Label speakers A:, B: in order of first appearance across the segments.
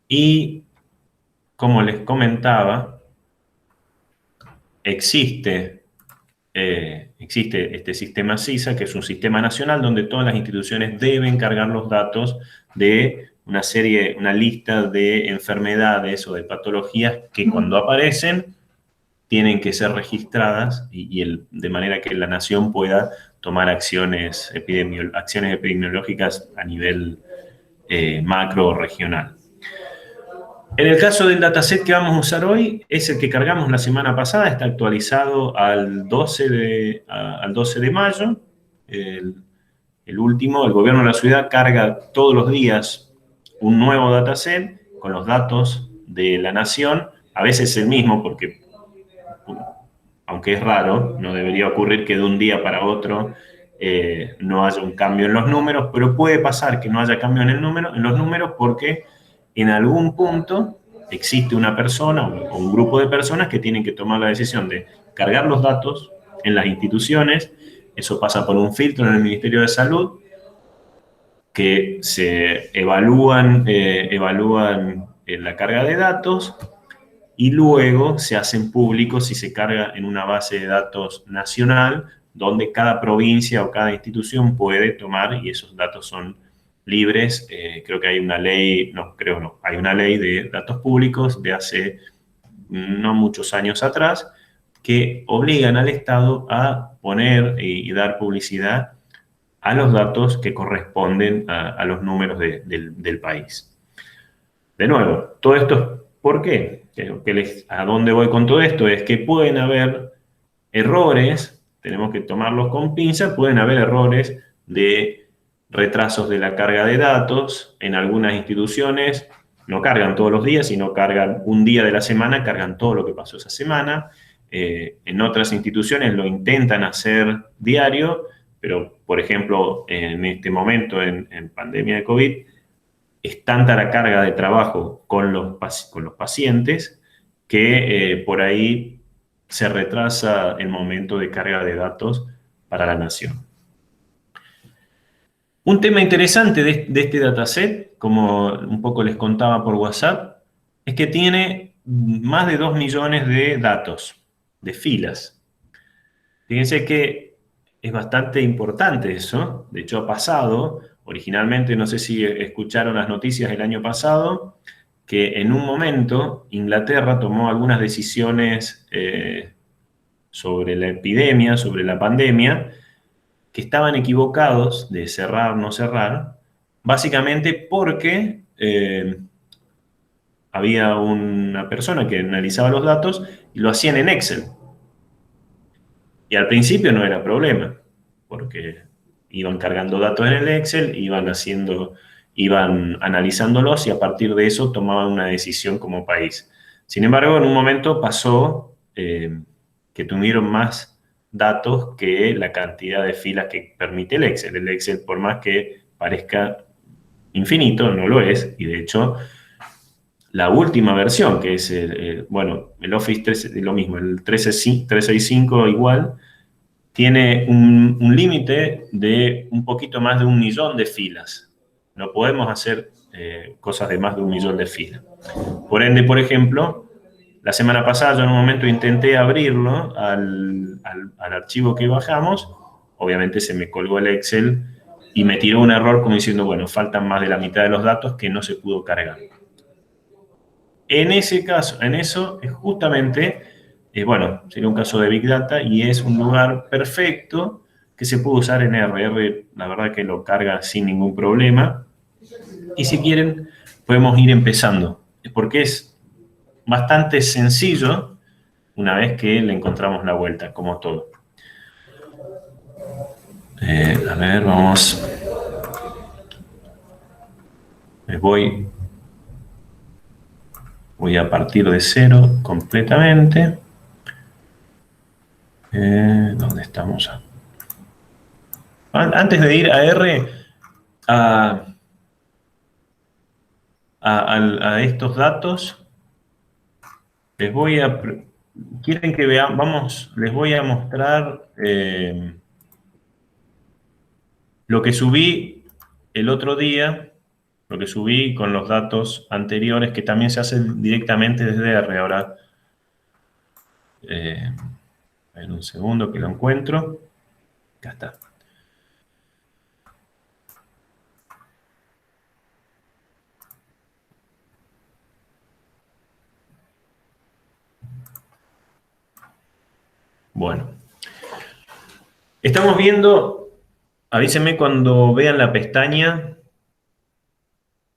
A: Y como les comentaba, existe este sistema CISA, que es un sistema nacional donde todas las instituciones deben cargar los datos de una lista de enfermedades o de patologías que cuando aparecen tienen que ser registradas de manera que la nación pueda tomar acciones epidemiológicas a nivel macro o regional. En el caso del dataset que vamos a usar hoy, es el que cargamos la semana pasada, está actualizado al 12 de mayo. El, el último, el gobierno de la ciudad carga todos los días un nuevo dataset con los datos de la nación, a veces el mismo, porque aunque es raro, no debería ocurrir que de un día para otro no haya un cambio en los números, pero puede pasar que no haya cambio en los números porque en algún punto existe una persona o un grupo de personas que tienen que tomar la decisión de cargar los datos en las instituciones. Eso pasa por un filtro en el Ministerio de Salud, que se evalúan la carga de datos y luego se hacen públicos y se carga en una base de datos nacional donde cada provincia o cada institución puede tomar, y esos datos son libres. Creo que hay una ley, no, creo no, hay una ley de datos públicos de hace no muchos años atrás que obligan al Estado a poner y dar publicidad a los datos que corresponden a los números del país. De nuevo, todo esto, ¿por qué? ¿A dónde voy con todo esto? Es que pueden haber errores, tenemos que tomarlos con pinza, pueden haber errores de retrasos de la carga de datos. En algunas instituciones no cargan todos los días, sino cargan un día de la semana, cargan todo lo que pasó esa semana. En otras instituciones lo intentan hacer diario, pero por ejemplo, en este momento, en pandemia de COVID, es tanta la carga de trabajo con los pacientes que por ahí se retrasa el momento de carga de datos para la nación. Un tema interesante de este dataset, como un poco les contaba por WhatsApp, es que tiene más de 2 millones de datos, de filas. Fíjense que es bastante importante eso. De hecho, ha pasado, originalmente, no sé si escucharon las noticias el año pasado, que en un momento Inglaterra tomó algunas decisiones sobre la epidemia, sobre la pandemia, que estaban equivocados de cerrar o no cerrar, básicamente porque había una persona que analizaba los datos y lo hacían en Excel. Y al principio no era problema, porque iban cargando datos en el Excel, iban analizándolos y a partir de eso tomaban una decisión como país. Sin embargo, en un momento pasó que tuvieron más datos que la cantidad de filas que permite el Excel. El Excel, por más que parezca infinito, no lo es, y de hecho la última versión, que es, bueno, el Office 3, lo mismo, el 365 igual, tiene un límite de un poquito más de 1 millón de filas. No podemos hacer cosas de más de 1 millón de filas. Por ende, por ejemplo, la semana pasada yo en un momento intenté abrirlo al archivo que bajamos. Obviamente se me colgó el Excel y me tiró un error como diciendo, bueno, faltan más de la mitad de los datos que no se pudo cargar. En ese caso, en eso es justamente, bueno, sería un caso de Big Data y es un lugar perfecto que se puede usar en R. R, la verdad que lo carga sin ningún problema. Y si quieren, podemos ir empezando, porque es bastante sencillo una vez que le encontramos la vuelta, como todo. A ver, vamos. Voy a partir de cero completamente. ¿Dónde estamos? Antes de ir a R, a, a estos datos, les voy a... Quieren que veamos, vamos, les voy a mostrar lo que subí el otro día Lo que subí con los datos anteriores, que también se hace directamente desde R. Ahora, en un segundo que lo encuentro. Acá está. Bueno, estamos viendo, avísenme cuando vean la pestaña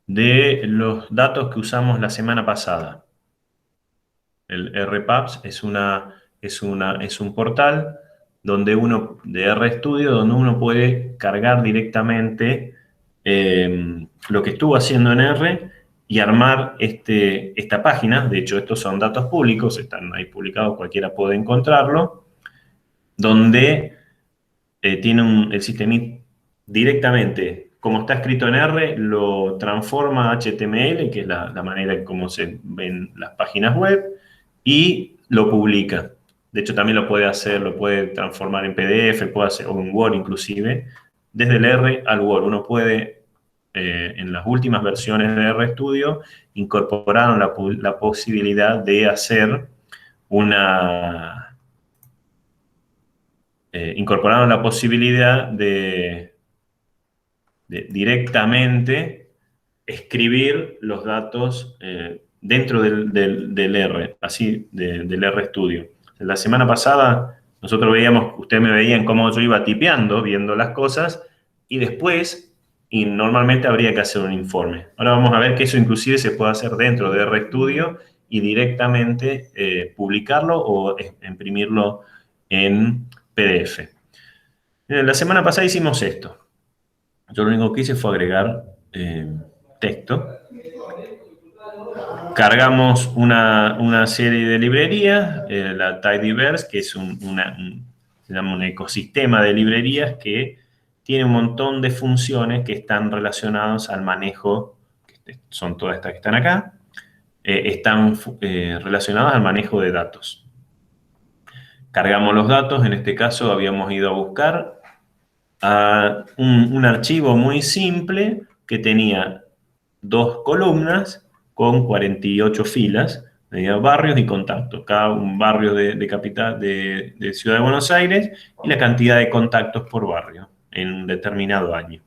A: de los datos que usamos la semana pasada. El RPAPS es un portal donde de RStudio, donde uno puede cargar directamente lo que estuvo haciendo en R y armar esta página. De hecho, estos son datos públicos, están ahí publicados, cualquiera puede encontrarlo, donde tiene el sistema directamente, como está escrito en R, lo transforma a HTML, que es la manera en cómo se ven las páginas web, y lo publica. De hecho, también lo puede hacer, lo puede transformar en PDF, puede hacer, o en Word inclusive, desde el R al Word. Uno puede, en las últimas versiones de RStudio, incorporaron la posibilidad de hacer una incorporaron la posibilidad de directamente escribir los datos dentro del R, así, del RStudio. La semana pasada nosotros veíamos, ustedes me veían cómo yo iba tipeando, viendo las cosas, y después, y normalmente habría que hacer un informe. Ahora vamos a ver que eso inclusive se puede hacer dentro de RStudio y directamente publicarlo o imprimirlo en PDF. La semana pasada hicimos esto. Yo lo único que hice fue agregar texto. Cargamos una serie de librerías, la Tidyverse, que es se llama un ecosistema de librerías que tiene un montón de funciones que están relacionadas al manejo, que son todas estas que están acá, están relacionadas al manejo de datos. Cargamos los datos, en este caso habíamos ido a buscar a un archivo muy simple que tenía 2 columnas con 48 filas, tenía barrios y contactos, cada un barrio de capital de Ciudad de Buenos Aires y la cantidad de contactos por barrio en un determinado año.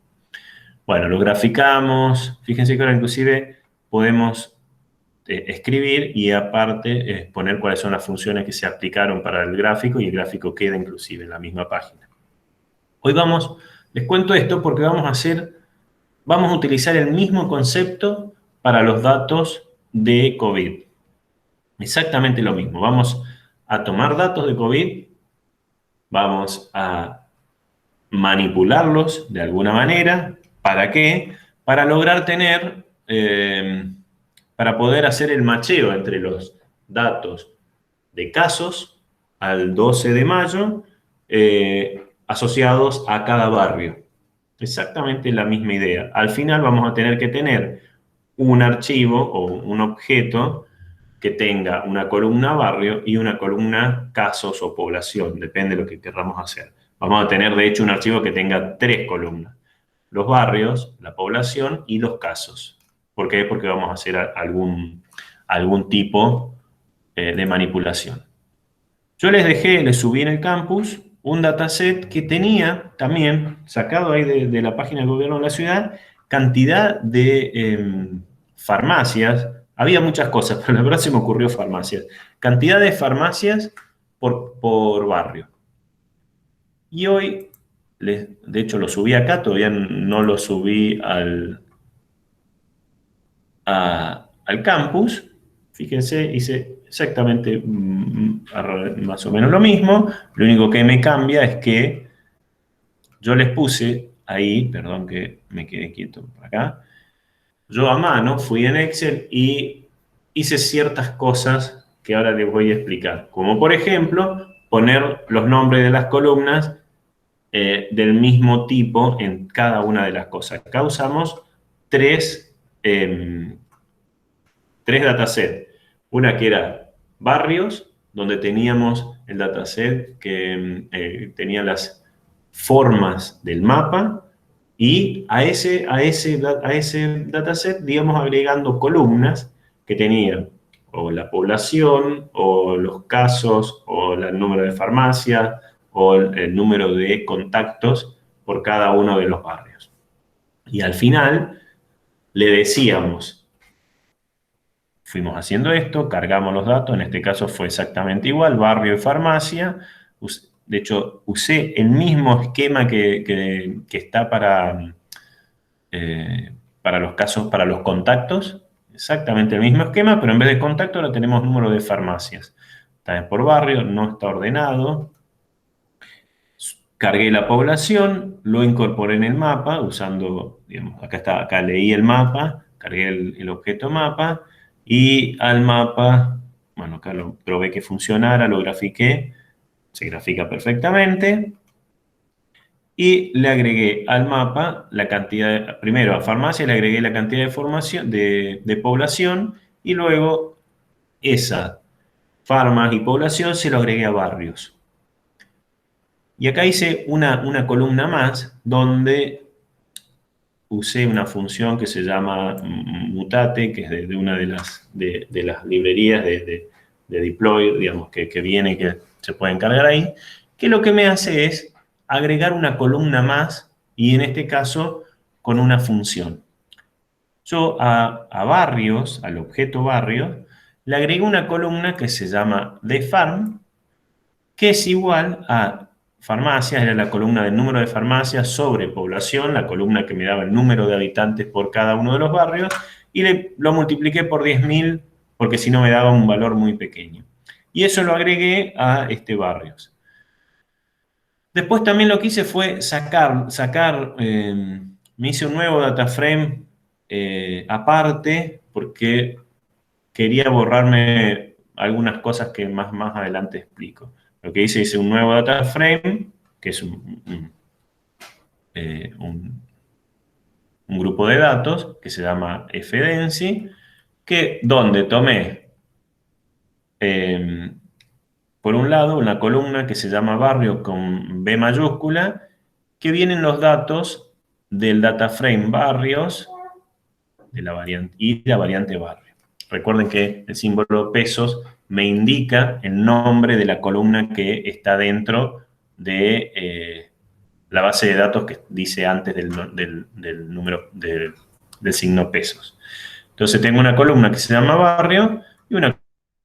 A: Bueno, lo graficamos, fíjense que ahora inclusive podemos escribir y aparte poner cuáles son las funciones que se aplicaron para el gráfico y el gráfico queda inclusive en la misma página. Hoy les cuento esto porque vamos a utilizar el mismo concepto para los datos de COVID. Exactamente lo mismo. Vamos a tomar datos de COVID, vamos a manipularlos de alguna manera. ¿Para qué? Para lograr para poder hacer el macheo entre los datos de casos al 12 de mayo asociados a cada barrio. Exactamente la misma idea. Al final vamos a tener que tener un archivo o un objeto que tenga una columna barrio y una columna casos o población, depende de lo que queramos hacer. Vamos a tener, de hecho, un archivo que tenga 3 columnas. Los barrios, la población y los casos. ¿Por qué? Porque vamos a hacer algún tipo de manipulación. Yo les subí en el campus un dataset que tenía también, sacado ahí de la página del gobierno de la ciudad, cantidad de farmacias. Había muchas cosas, pero la verdad se me ocurrió farmacias. Cantidad de farmacias por barrio. Y hoy, de hecho lo subí acá, todavía no lo subí al campus. Fíjense, hice exactamente más o menos lo mismo. Lo único que me cambia es que yo les puse ahí, perdón que me quedé quieto por acá, yo a mano fui en Excel y hice ciertas cosas que ahora les voy a explicar. Como por ejemplo, poner los nombres de las columnas del mismo tipo en cada una de las cosas. Acá usamos tres datasets. Una que era barrios, donde teníamos el dataset que tenía las formas del mapa Y a ese dataset, digamos, agregando columnas que tenían o la población, o los casos, o el número de farmacias, o el número de contactos por cada uno de los barrios. Y al final le decíamos, fuimos haciendo esto, cargamos los datos, en este caso fue exactamente igual, barrio y farmacia. De hecho, usé el mismo esquema que está para los casos, para los contactos, exactamente el mismo esquema, pero en vez de contacto ahora tenemos número de farmacias. Está por barrio, no está ordenado. Cargué la población, lo incorporé en el mapa usando, digamos, acá leí el mapa, cargué el objeto mapa y al mapa, bueno, acá lo probé que funcionara, lo grafiqué, se grafica perfectamente. Y le agregué al mapa la cantidad, primero a farmacia le agregué la cantidad de formación, de población, y luego esa farmas y población se lo agregué a barrios. Y acá hice una columna más donde usé una función que se llama mutate, que es de una de las librerías de deploy, digamos, que viene, que se pueden cargar ahí, que lo que me hace es agregar una columna más, y en este caso con una función. Yo a barrios, al objeto barrio, le agrego una columna que se llama defarm, que es igual a farmacias, era la columna del número de farmacias sobre población, la columna que me daba el número de habitantes por cada uno de los barrios, y lo multipliqué por 10.000, porque si no me daba un valor muy pequeño. Y eso lo agregué a barrios. Después también lo que hice fue me hice un nuevo data frame aparte, porque quería borrarme algunas cosas que más adelante explico. Lo que hice un nuevo data frame, que es un grupo de datos que se llama fdensi, donde tomé, por un lado, una columna que se llama barrio con B mayúscula, que vienen los datos del data frame barrios de la variante, y la variante barrio. Recuerden que el símbolo pesos me indica el nombre de la columna que está dentro de la base de datos que dice antes del número del signo pesos. Entonces tengo una columna que se llama barrio y una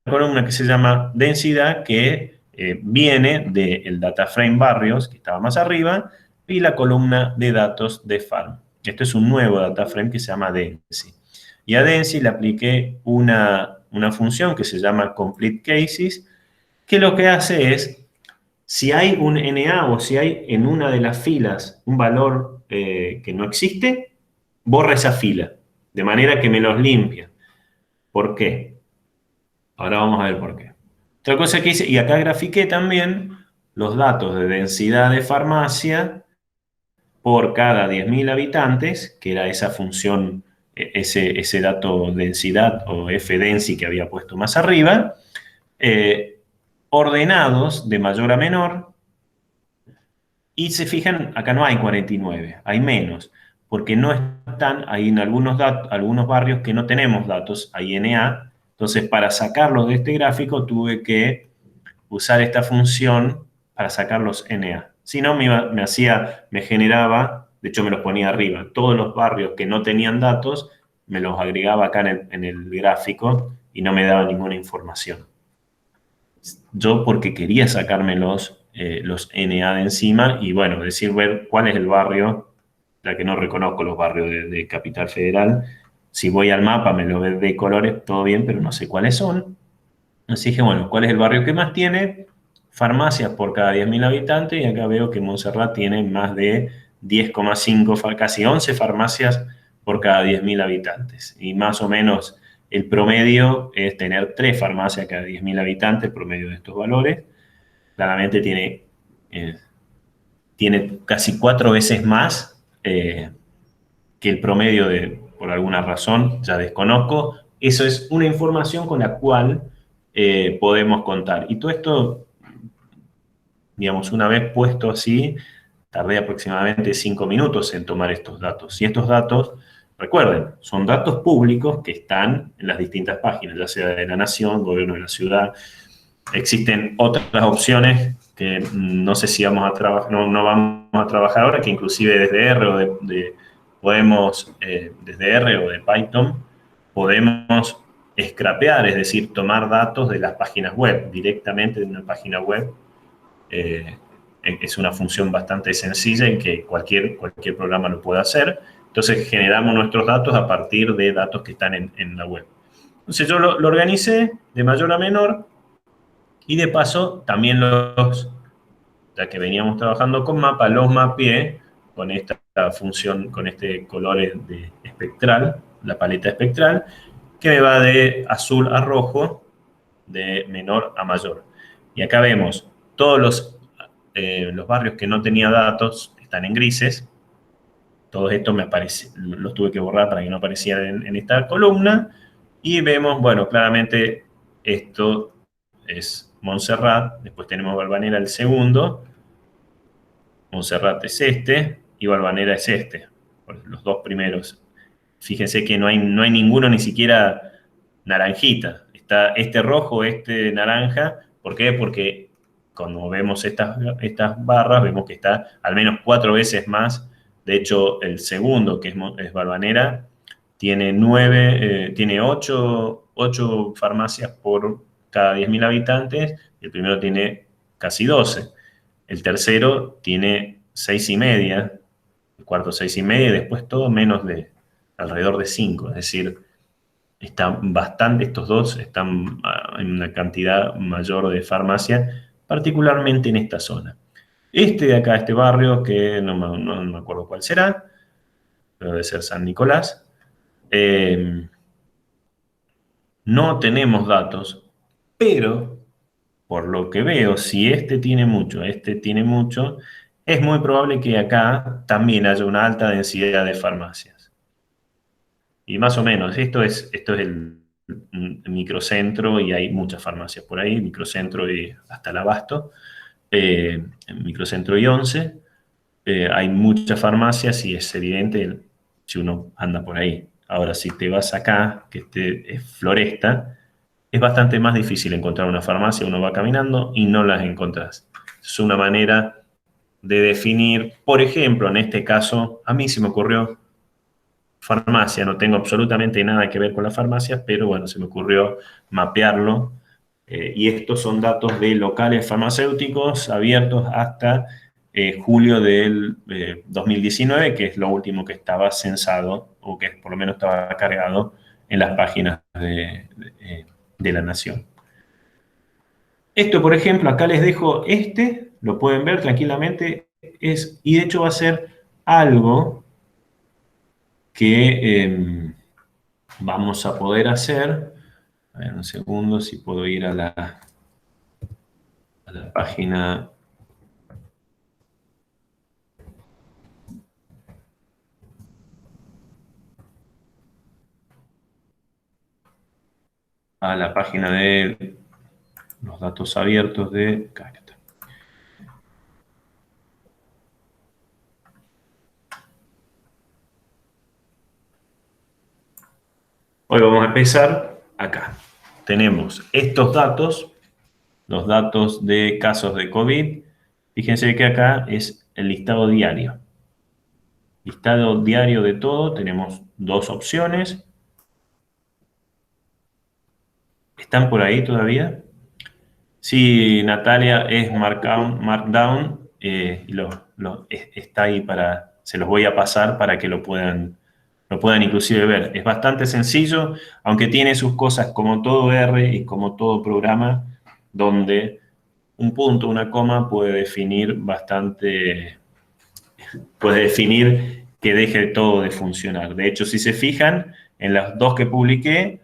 A: columna que se llama densidad, que viene del data frame barrios, que estaba más arriba, y la columna de datos de farm. Esto es un nuevo data frame que se llama densi. Y a densi le apliqué una función que se llama complete cases, que lo que hace es, si hay un NA o si hay en una de las filas un valor que no existe, borra esa fila, de manera que me los limpia. ¿Por qué? Ahora vamos a ver por qué. Otra cosa que hice, y acá grafiqué también los datos de densidad de farmacia por cada 10.000 habitantes, que era esa función, ese dato densidad o fdensi que había puesto más arriba, ordenados de mayor a menor. Y se fijan, acá no hay 49, hay menos, porque no están, hay en algunos barrios que no tenemos datos, hay NA. Entonces, para sacarlos de este gráfico tuve que usar esta función para sacar los NA. Si no, me generaba, de hecho me los ponía arriba, todos los barrios que no tenían datos, me los agregaba acá en el gráfico y no me daba ninguna información. Yo porque quería sacarme los NA de encima y, bueno, ver cuál es el barrio, ya que no reconozco los barrios de Capital Federal. Si voy al mapa me lo ve de colores, todo bien, pero no sé cuáles son. Así que, bueno, ¿cuál es el barrio que más tiene? Farmacias por cada 10.000 habitantes, y acá veo que Montserrat tiene más de 10,5, casi 11 farmacias por cada 10.000 habitantes. Y más o menos el promedio es tener 3 farmacias cada 10.000 habitantes, el promedio de estos valores. Claramente tiene casi 4 veces más que el promedio por alguna razón, ya desconozco. Eso es una información con la cual podemos contar. Y todo esto, digamos, una vez puesto así, tardé aproximadamente 5 minutos en tomar estos datos. Y estos datos, recuerden, son datos públicos que están en las distintas páginas, ya sea de la nación, gobierno de la ciudad. Existen otras opciones que no sé si vamos a trabajar, no vamos a trabajar ahora, que inclusive desde R o podemos, desde R o de Python, podemos scrapear, es decir, tomar datos de las páginas web, directamente de una página web. Es una función bastante sencilla en que cualquier programa lo puede hacer. Entonces generamos nuestros datos a partir de datos que están en la web. Entonces yo lo organicé de mayor a menor y de paso también ya que veníamos trabajando con mapa, los mapeé con esta función, con este color espectral, la paleta espectral, que me va de azul a rojo, de menor a mayor. Y acá vemos todos los barrios que no tenía datos están en grises. Todo esto los tuve que borrar para que no aparecieran en esta columna. Y vemos, bueno, claramente esto es Montserrat. Después tenemos Valvanera el segundo. Montserrat es este y Valvanera es este. Los dos primeros. Fíjense que no hay ninguno ni siquiera naranjita. Está este rojo, este naranja. ¿Por qué? Porque cuando vemos estas barras, vemos que está al menos 4 veces más. De hecho, el segundo, que es Valvanera, tiene 8 farmacias por cada 10.000 habitantes. Y el primero tiene casi 12. El tercero tiene 6,5. El cuarto 6,5. Y después todo menos de alrededor de 5. Es decir, estos dos están en una cantidad mayor de farmacia, particularmente en esta zona. Este de acá, este barrio, que no me acuerdo cuál será, pero debe ser San Nicolás, no tenemos datos, pero por lo que veo, si este tiene mucho, es muy probable que acá también haya una alta densidad de farmacias. Y más o menos, esto es el microcentro y hay muchas farmacias por ahí, microcentro y hasta el Abasto, microcentro y 11. Hay muchas farmacias y es evidente si uno anda por ahí. Ahora, si te vas acá, que es Floresta, es bastante más difícil encontrar una farmacia, uno va caminando y no las encontrás. Es una manera de definir, por ejemplo, en este caso, a mí se me ocurrió farmacia, no tengo absolutamente nada que ver con las farmacias, pero bueno, se me ocurrió mapearlo. Y estos son datos de locales farmacéuticos abiertos hasta julio del 2019, que es lo último que estaba censado, o que por lo menos estaba cargado en las páginas de la Nación. Esto, por ejemplo, acá les dejo lo pueden ver tranquilamente, y de hecho va a ser algo que vamos a poder hacer. A ver, un segundo, si puedo ir a la página. A la página de los datos abiertos de... Acá está. Hoy vamos a empezar acá. Tenemos estos datos, los datos de casos de COVID. Fíjense que acá es el listado diario. Listado diario de todo, tenemos dos opciones. ¿Están por ahí todavía? Sí, Natalia, es Markdown y está ahí se los voy a pasar para que lo puedan inclusive ver. Es bastante sencillo, aunque tiene sus cosas como todo R y como todo programa, donde un punto, una coma puede definir que deje todo de funcionar. De hecho, si se fijan, en las dos que publiqué,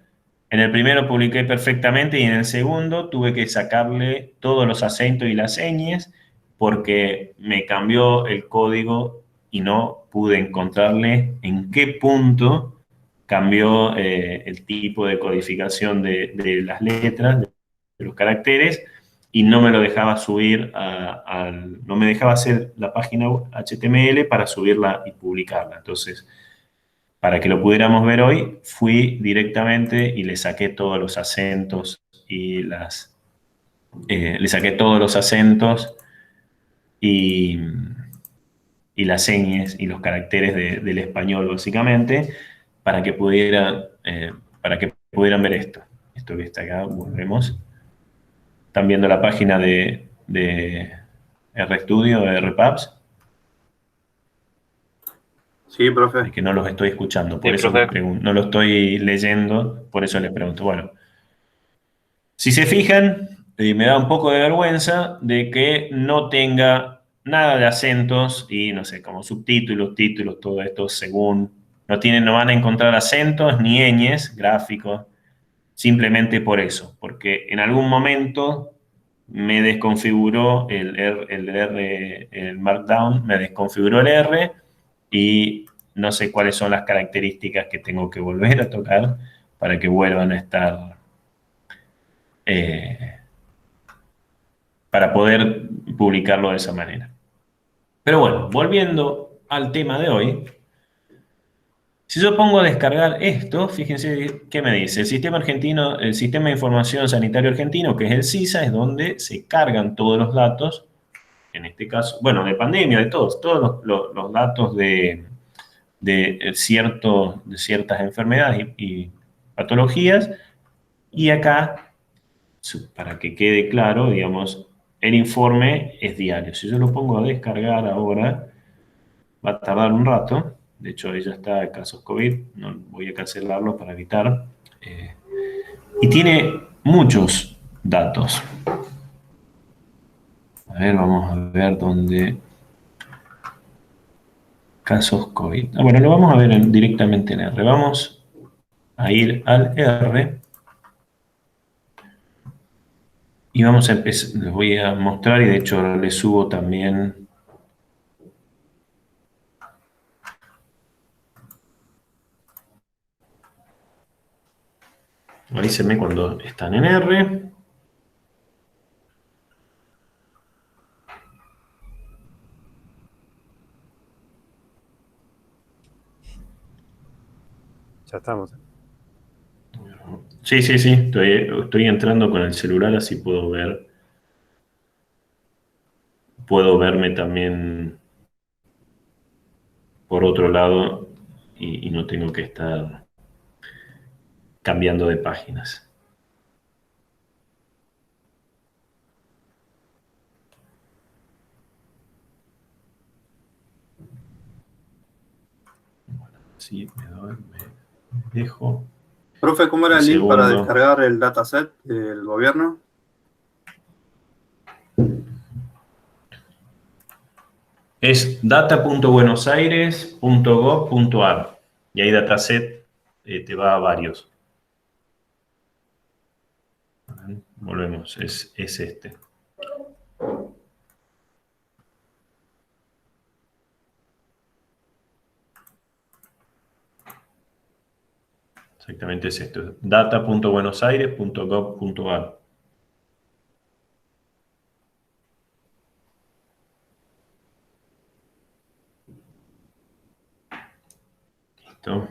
A: en el primero publiqué perfectamente y en el segundo tuve que sacarle todos los acentos y las señas porque me cambió el código y no pude encontrarle en qué punto cambió el tipo de codificación de las letras, de los caracteres, y no me lo dejaba subir no me dejaba hacer la página HTML para subirla y publicarla. Entonces, para que lo pudiéramos ver hoy, fui directamente y le saqué todos los acentos y le saqué todos los acentos y, y las señas y los caracteres del español, básicamente, para que pudieran ver esto. Esto que está acá, volvemos. Están viendo la página de RStudio, de RPubs.
B: Sí, profe.
A: Es que no los estoy escuchando, por
C: Sí,
A: eso
C: profe.
A: no lo estoy leyendo, por eso les pregunto. Bueno, si se fijan, me da un poco de vergüenza de que no tenga nada de acentos y, no sé, como subtítulos, títulos, todo esto según. No van a encontrar acentos ni ñes gráficos, simplemente por eso, porque en algún momento me desconfiguró el Markdown, me desconfiguró el R y no sé cuáles son las características que tengo que volver a tocar para que vuelvan a estar, eh, para poder publicarlo de esa manera. Pero bueno, volviendo al tema de hoy, si yo pongo a descargar esto, fíjense qué me dice. El Sistema de Información Sanitario Argentino, que es el SISA, es donde se cargan todos los datos, en este caso, bueno, de pandemia, de todos los datos de ciertas enfermedades y patologías. Y acá, para que quede claro, digamos, el informe es diario. Si yo lo pongo a descargar ahora, va a tardar un rato. De hecho, ahí ya está casos COVID. No voy a cancelarlo para evitar. Y tiene muchos datos. A ver, vamos a ver dónde... Casos COVID. Bueno, lo vamos a ver directamente en R. Vamos a ir al R. Y vamos a empezar, les voy a mostrar y de hecho ahora les subo también. Avísenme cuando están en R.
C: Ya estamos.
A: Sí, sí, sí, estoy entrando con el celular, así puedo verme también por otro lado y no tengo que estar cambiando de páginas. Bueno, sí, me dejo.
B: Profe, ¿cómo era
A: Un
B: el link para
A: segundo.
B: descargar el dataset del gobierno?
A: Es data.buenosaires.gov.ar y ahí dataset te va a varios. Volvemos, es este. Exactamente es esto, data.buenosaires.gov.ar. ¿Listo?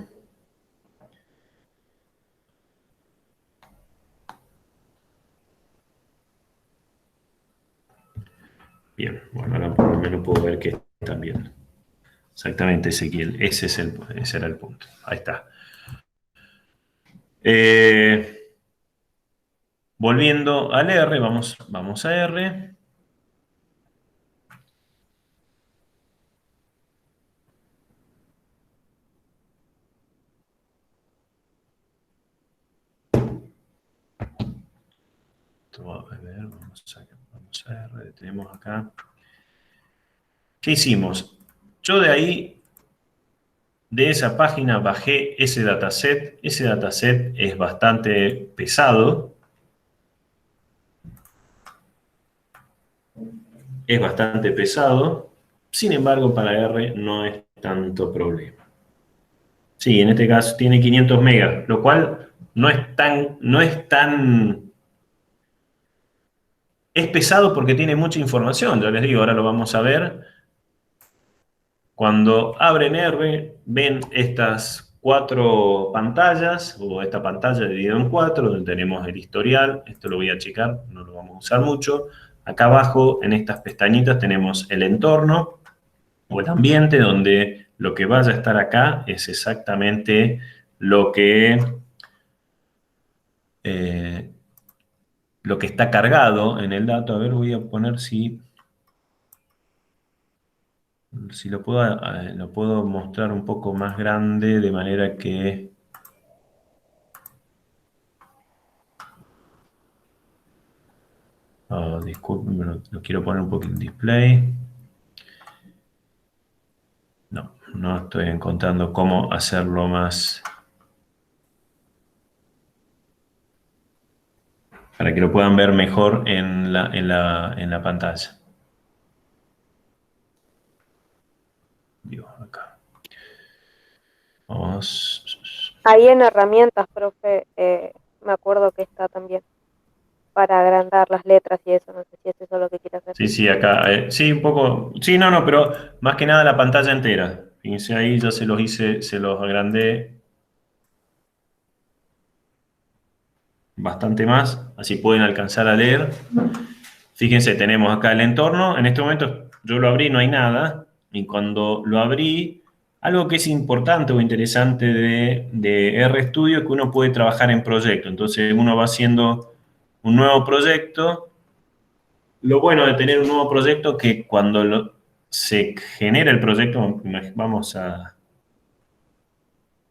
A: Bien, bueno, ahora por lo menos puedo ver que están bien. Exactamente, Ezequiel, ese era el punto. Ahí está. Volviendo al R, vamos a R. A ver, vamos a R, tenemos acá. ¿Qué hicimos? Yo de ahí, de esa página, bajé ese dataset. Ese dataset es bastante pesado. Es bastante pesado. Sin embargo, para R no es tanto problema. Sí, en este caso tiene 500 megas, lo cual no es tan Es pesado porque tiene mucha información, ya les digo, ahora lo vamos a ver. Cuando abren R, ven estas 4 pantallas, o esta pantalla dividida en 4, donde tenemos el historial. Esto lo voy a checar, no lo vamos a usar mucho. Acá abajo, en estas pestañitas, tenemos el entorno o el ambiente, donde lo que vaya a estar acá es exactamente lo que, eh, lo que está cargado en el dato. A ver, voy a poner si lo puedo mostrar un poco más grande, de manera que... disculpen, pero lo quiero poner un poco en display. No, no estoy encontrando cómo hacerlo más para que lo puedan ver mejor en la pantalla. Digo, acá. Vamos.
C: Ahí en herramientas, profe, me acuerdo que está también para agrandar las letras y eso, no sé si es eso lo que quiere hacer.
A: Sí, sí, acá. Sí, un poco. Sí, no, pero más que nada la pantalla entera. Fíjense ahí, ya se los hice, se los agrandé bastante más, así pueden alcanzar a leer. Fíjense, tenemos acá el entorno. En este momento yo lo abrí, no hay nada. Y cuando lo abrí, algo que es importante o interesante de RStudio es que uno puede trabajar en proyecto. Entonces uno va haciendo un nuevo proyecto. Lo bueno de tener un nuevo proyecto es que cuando se genera el proyecto,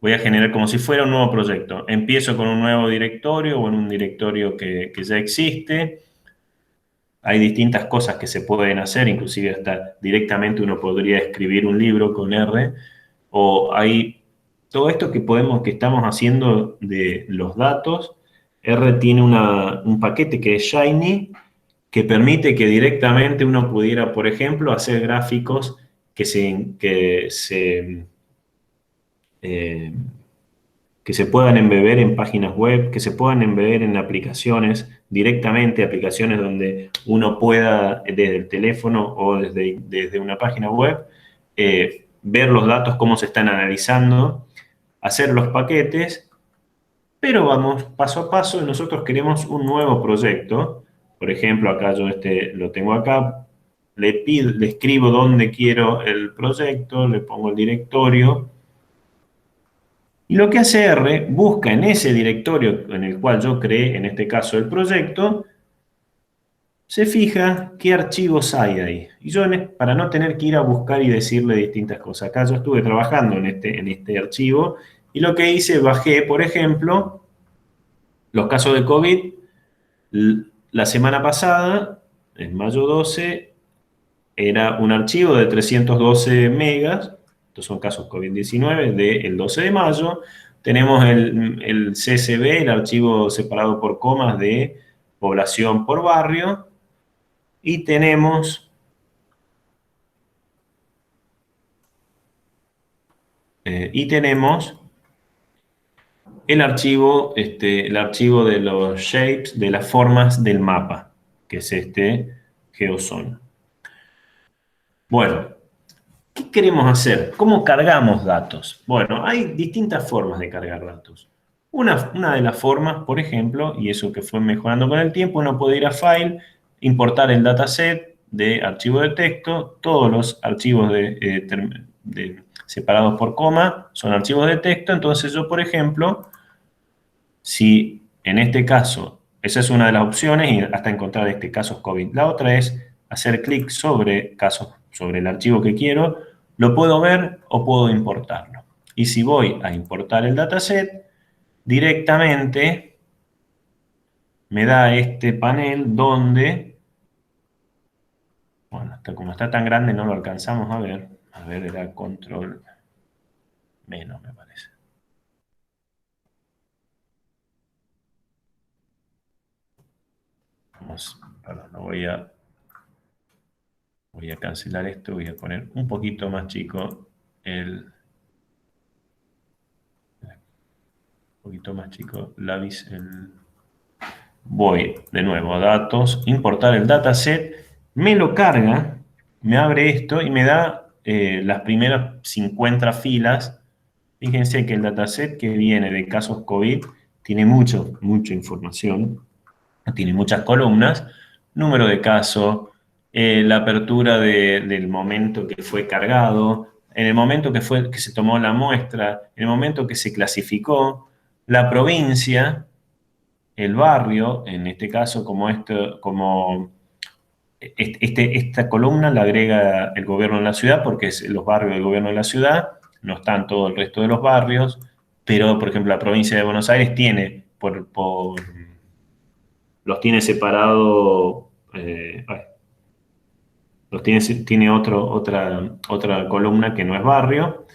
A: voy a generar como si fuera un nuevo proyecto. Empiezo con un nuevo directorio o en un directorio que ya existe. Hay distintas cosas que se pueden hacer, inclusive hasta directamente uno podría escribir un libro con R, o hay todo esto que estamos haciendo de los datos. R tiene un paquete que es Shiny, que permite que directamente uno pudiera, por ejemplo, hacer gráficos eh, que se puedan embeber en páginas web, que se puedan embeber en aplicaciones directamente, aplicaciones donde uno pueda desde el teléfono o desde una página web ver los datos, cómo se están analizando, hacer los paquetes, pero vamos paso a paso. Nosotros queremos un nuevo proyecto. Por ejemplo, acá yo lo tengo acá, le escribo dónde quiero el proyecto, le pongo el directorio. Y lo que hace R, busca en ese directorio en el cual yo creé, en este caso el proyecto, se fija qué archivos hay ahí. Y yo, para no tener que ir a buscar y decirle distintas cosas, acá yo estuve trabajando en este archivo y lo que hice, bajé, por ejemplo, los casos de COVID. La semana pasada, en mayo 12, era un archivo de 312 megas. Estos son casos COVID-19 del 12 de mayo. Tenemos el CSV, el archivo separado por comas de población por barrio. Y tenemos el archivo de los shapes, de las formas del mapa, que es este GeoZone. Bueno, ¿qué queremos hacer? ¿Cómo cargamos datos? Bueno, hay distintas formas de cargar datos. Una de las formas, por ejemplo, y eso que fue mejorando con el tiempo, uno puede ir a File, importar el dataset de archivo de texto. Todos los archivos separados por coma son archivos de texto. Entonces yo, por ejemplo, si en este caso, esa es una de las opciones, y hasta encontrar este caso COVID. La otra es hacer clic sobre el archivo que quiero, lo puedo ver o puedo importarlo. Y si voy a importar el dataset, directamente me da este panel donde, bueno, como está tan grande no lo alcanzamos a ver. A ver, era control menos, me parece. Perdón, voy a cancelar esto, voy a poner un poquito más chico un poquito más chico el voy de nuevo a datos, importar el dataset, me lo carga, me abre esto y me da las primeras 50 filas. Fíjense que el dataset que viene de casos COVID tiene mucha información, tiene muchas columnas, número de casos, la apertura del momento que fue cargado, en el momento que se tomó la muestra, en el momento que se clasificó, la provincia, el barrio, en este caso esta columna la agrega el gobierno de la ciudad porque es los barrios del gobierno de la ciudad, no están todo el resto de los barrios, pero por ejemplo la provincia de Buenos Aires tiene los tiene separado, tiene otra columna que no es barrio.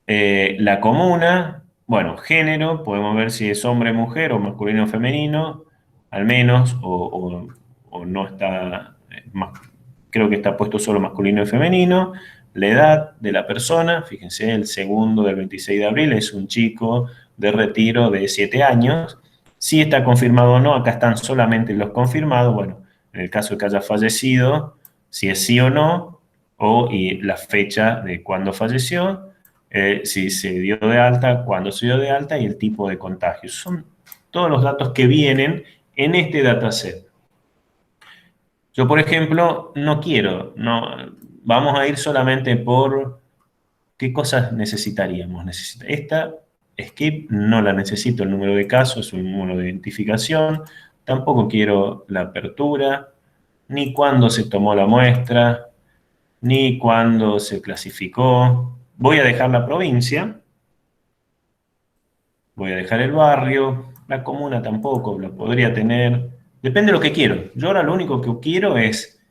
A: La comuna, bueno, género, podemos ver si es hombre, mujer o masculino o femenino, al menos, o no está, creo que está puesto solo masculino y femenino. La edad de la persona, fíjense, el segundo del 26 de abril es un chico de Retiro de 7 años. Si está confirmado o no, acá están solamente los confirmados. Bueno, en el caso de que haya fallecido, si es sí o no, y la fecha de cuándo falleció, si se dio de alta, cuándo se dio de alta y el tipo de contagio. Son todos los datos que vienen en este dataset. Yo, por ejemplo, vamos a ir solamente por qué cosas necesitaríamos. Esta skip no la necesito, el número de casos, es un número de identificación. Tampoco quiero la apertura, ni cuándo se tomó la muestra, ni cuándo se clasificó. Voy a dejar la provincia, voy a dejar el barrio, la comuna tampoco, la podría tener. Depende de lo que quiero. Yo ahora lo único que quiero es,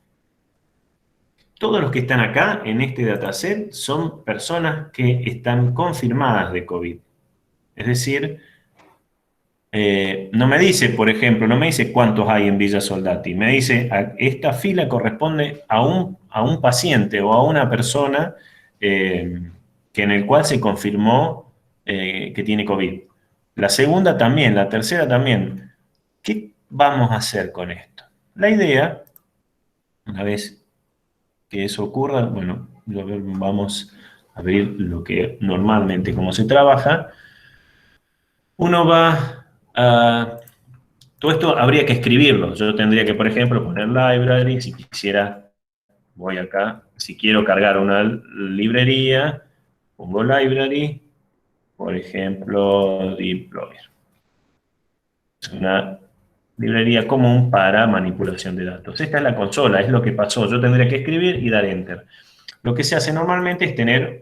A: todos los que están acá en este dataset son personas que están confirmadas de COVID. Es decir, no me dice, por ejemplo, no me dice cuántos hay en Villa Soldati, me dice, esta fila corresponde a un paciente o a una persona que en el cual se confirmó que tiene COVID. La segunda también, la tercera también. ¿Qué vamos a hacer con esto? La idea, una vez que eso ocurra, bueno, vamos a ver lo que normalmente, cómo se trabaja. Uno va a... Todo esto habría que escribirlo. Yo tendría que, por ejemplo, poner library, si quisiera, voy acá, si quiero cargar una librería, pongo library, por ejemplo, deploy. Es una librería común para manipulación de datos. Esta es la consola, es lo que pasó. Yo tendría que escribir y dar enter. Lo que se hace normalmente es tener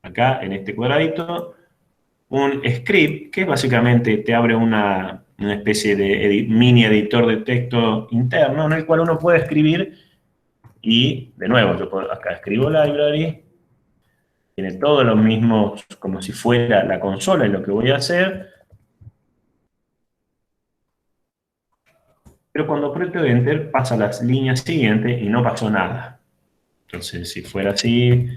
A: acá en este cuadradito, un script que básicamente te abre una especie de mini editor de texto interno en el cual uno puede escribir y, de nuevo, yo acá escribo library, tiene todos los mismos, como si fuera la consola, y lo que voy a hacer, pero cuando aprieto Enter pasa a las líneas siguientes y no pasó nada. Entonces, si fuera así,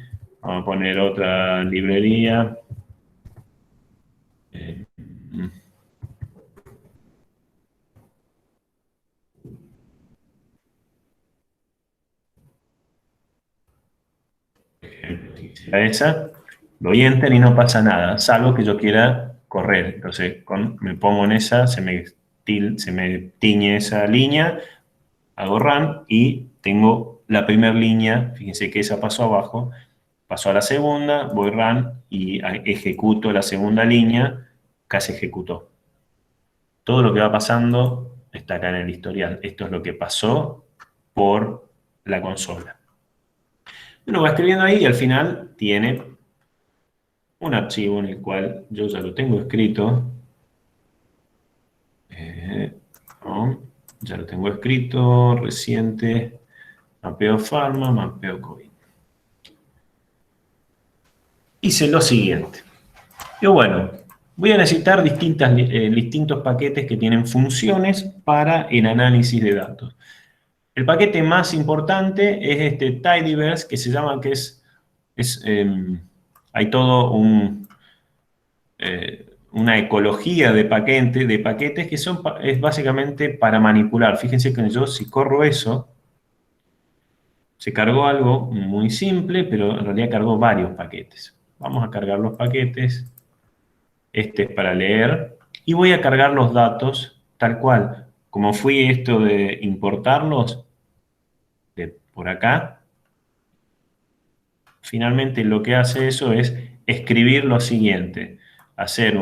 A: vamos a poner otra librería. A esa, doy Enter y no pasa nada, salvo que yo quiera correr. Entonces, me pongo en esa, se me tiñe esa línea, hago Run y tengo la primera línea, fíjense que esa pasó abajo, pasó a la segunda, voy Run y ejecuto la segunda línea, casi ejecutó. Todo lo que va pasando está acá en el historial. Esto es lo que pasó por la consola. Uno va escribiendo ahí y al final tiene un archivo en el cual yo ya lo tengo escrito. Ya lo tengo escrito, reciente, mapeo Pharma, mapeo COVID. Hice lo siguiente. Yo, bueno, voy a necesitar distintos paquetes que tienen funciones para el análisis de datos. El paquete más importante es este tidyverse, que se llama, hay todo una ecología de paquetes que es básicamente para manipular. Fíjense que yo si corro eso, se cargó algo muy simple, pero en realidad cargó varios paquetes. Vamos a cargar los paquetes. Este es para leer. Y voy a cargar los datos tal cual. Como fui esto de importarlos de por acá, finalmente lo que hace eso es escribir lo siguiente. Hacer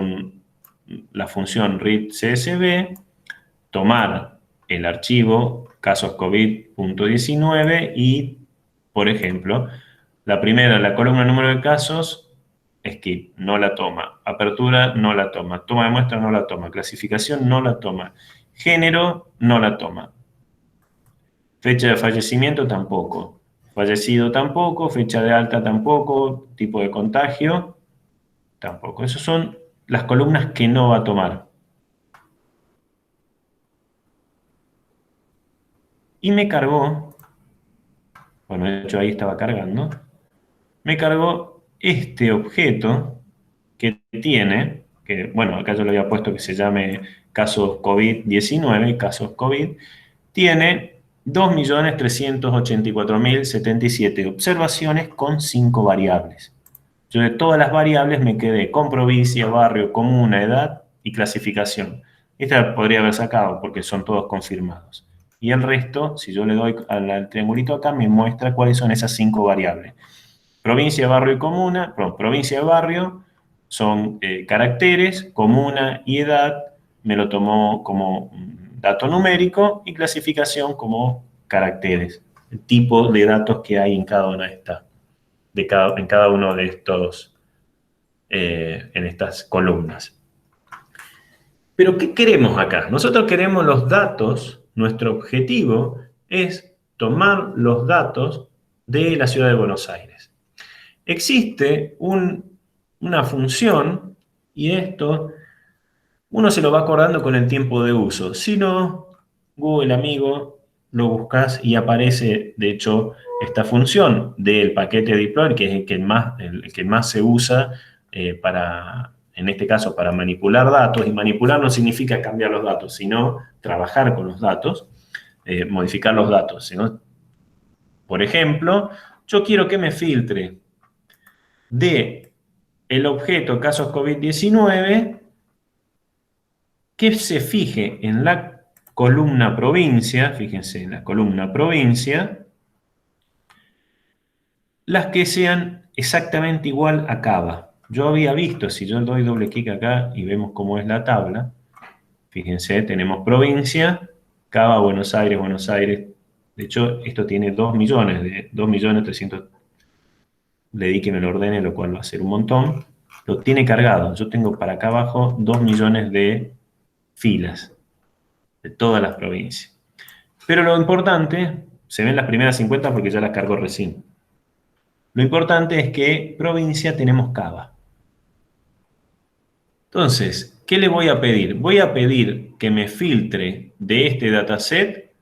A: la función read CSV, tomar el archivo casos COVID.19 y, por ejemplo, la columna número de casos, skip, no la toma. Apertura, no la toma. Toma de muestra, no la toma. Clasificación, no la toma. Género, no la toma. Fecha de fallecimiento, tampoco. Fallecido, tampoco. Fecha de alta, tampoco. Tipo de contagio, tampoco. Esas son las columnas que no va a tomar. Y me cargó, bueno, de hecho ahí estaba cargando, me cargó este objeto que tiene, que bueno, acá yo le había puesto que se llame casos COVID-19, casos COVID, tiene 2.384.077 observaciones con 5 variables. Yo de todas las variables me quedé con provincia, barrio, comuna, edad y clasificación. Esta podría haber sacado porque son todos confirmados. Y el resto, si yo le doy al triangulito acá, me muestra cuáles son esas 5 variables. Provincia, barrio y comuna, provincia y barrio son caracteres, comuna y edad me lo tomó como dato numérico y clasificación como caracteres, el tipo de datos que hay en cada una de estas, en cada uno de estos, en estas columnas. Pero ¿qué queremos acá? Nosotros queremos los datos, nuestro objetivo es tomar los datos de la ciudad de Buenos Aires. Existe una función, y esto uno se lo va acordando con el tiempo de uso. Si no, Google Amigo, lo buscas y aparece, de hecho, esta función del paquete deploy, que es el que más se usa en este caso, para manipular datos. Y manipular no significa cambiar los datos, sino trabajar con los datos, modificar los datos. Sino, por ejemplo, yo quiero que me filtre de el objeto casos COVID-19 que se fije en la columna provincia, fíjense, en la columna provincia, las que sean exactamente igual a Cava. Yo había visto, si yo doy doble clic acá y vemos cómo es la tabla, fíjense, tenemos provincia, Cava, Buenos Aires, Buenos Aires. De hecho, esto tiene 2 millones, de 2.300.000. Le di que me lo ordene, lo cual va a ser un montón. Lo tiene cargado. Yo tengo para acá abajo 2 millones de filas de todas las provincias. Pero lo importante, se ven las primeras 50 porque ya las cargó recién. Lo importante es que provincia tenemos Cava. Entonces, ¿qué le voy a pedir? Voy a pedir que me filtre de este dataset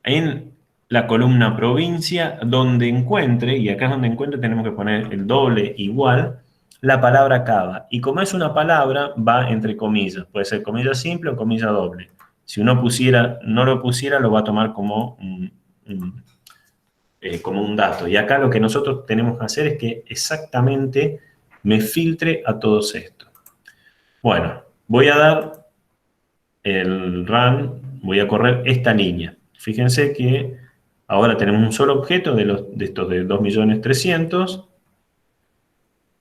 A: en la columna provincia donde encuentre, y acá es donde encuentre tenemos que poner el doble igual, la palabra Cava. Y como es una palabra, va entre comillas. Puede ser comilla simple o comilla doble. Si uno no lo pusiera, lo va a tomar como un dato. Y acá lo que nosotros tenemos que hacer es que exactamente me filtre a todos estos. Bueno, voy a dar el run, voy a correr esta línea. Fíjense que ahora tenemos un solo objeto de estos de 2.300.000.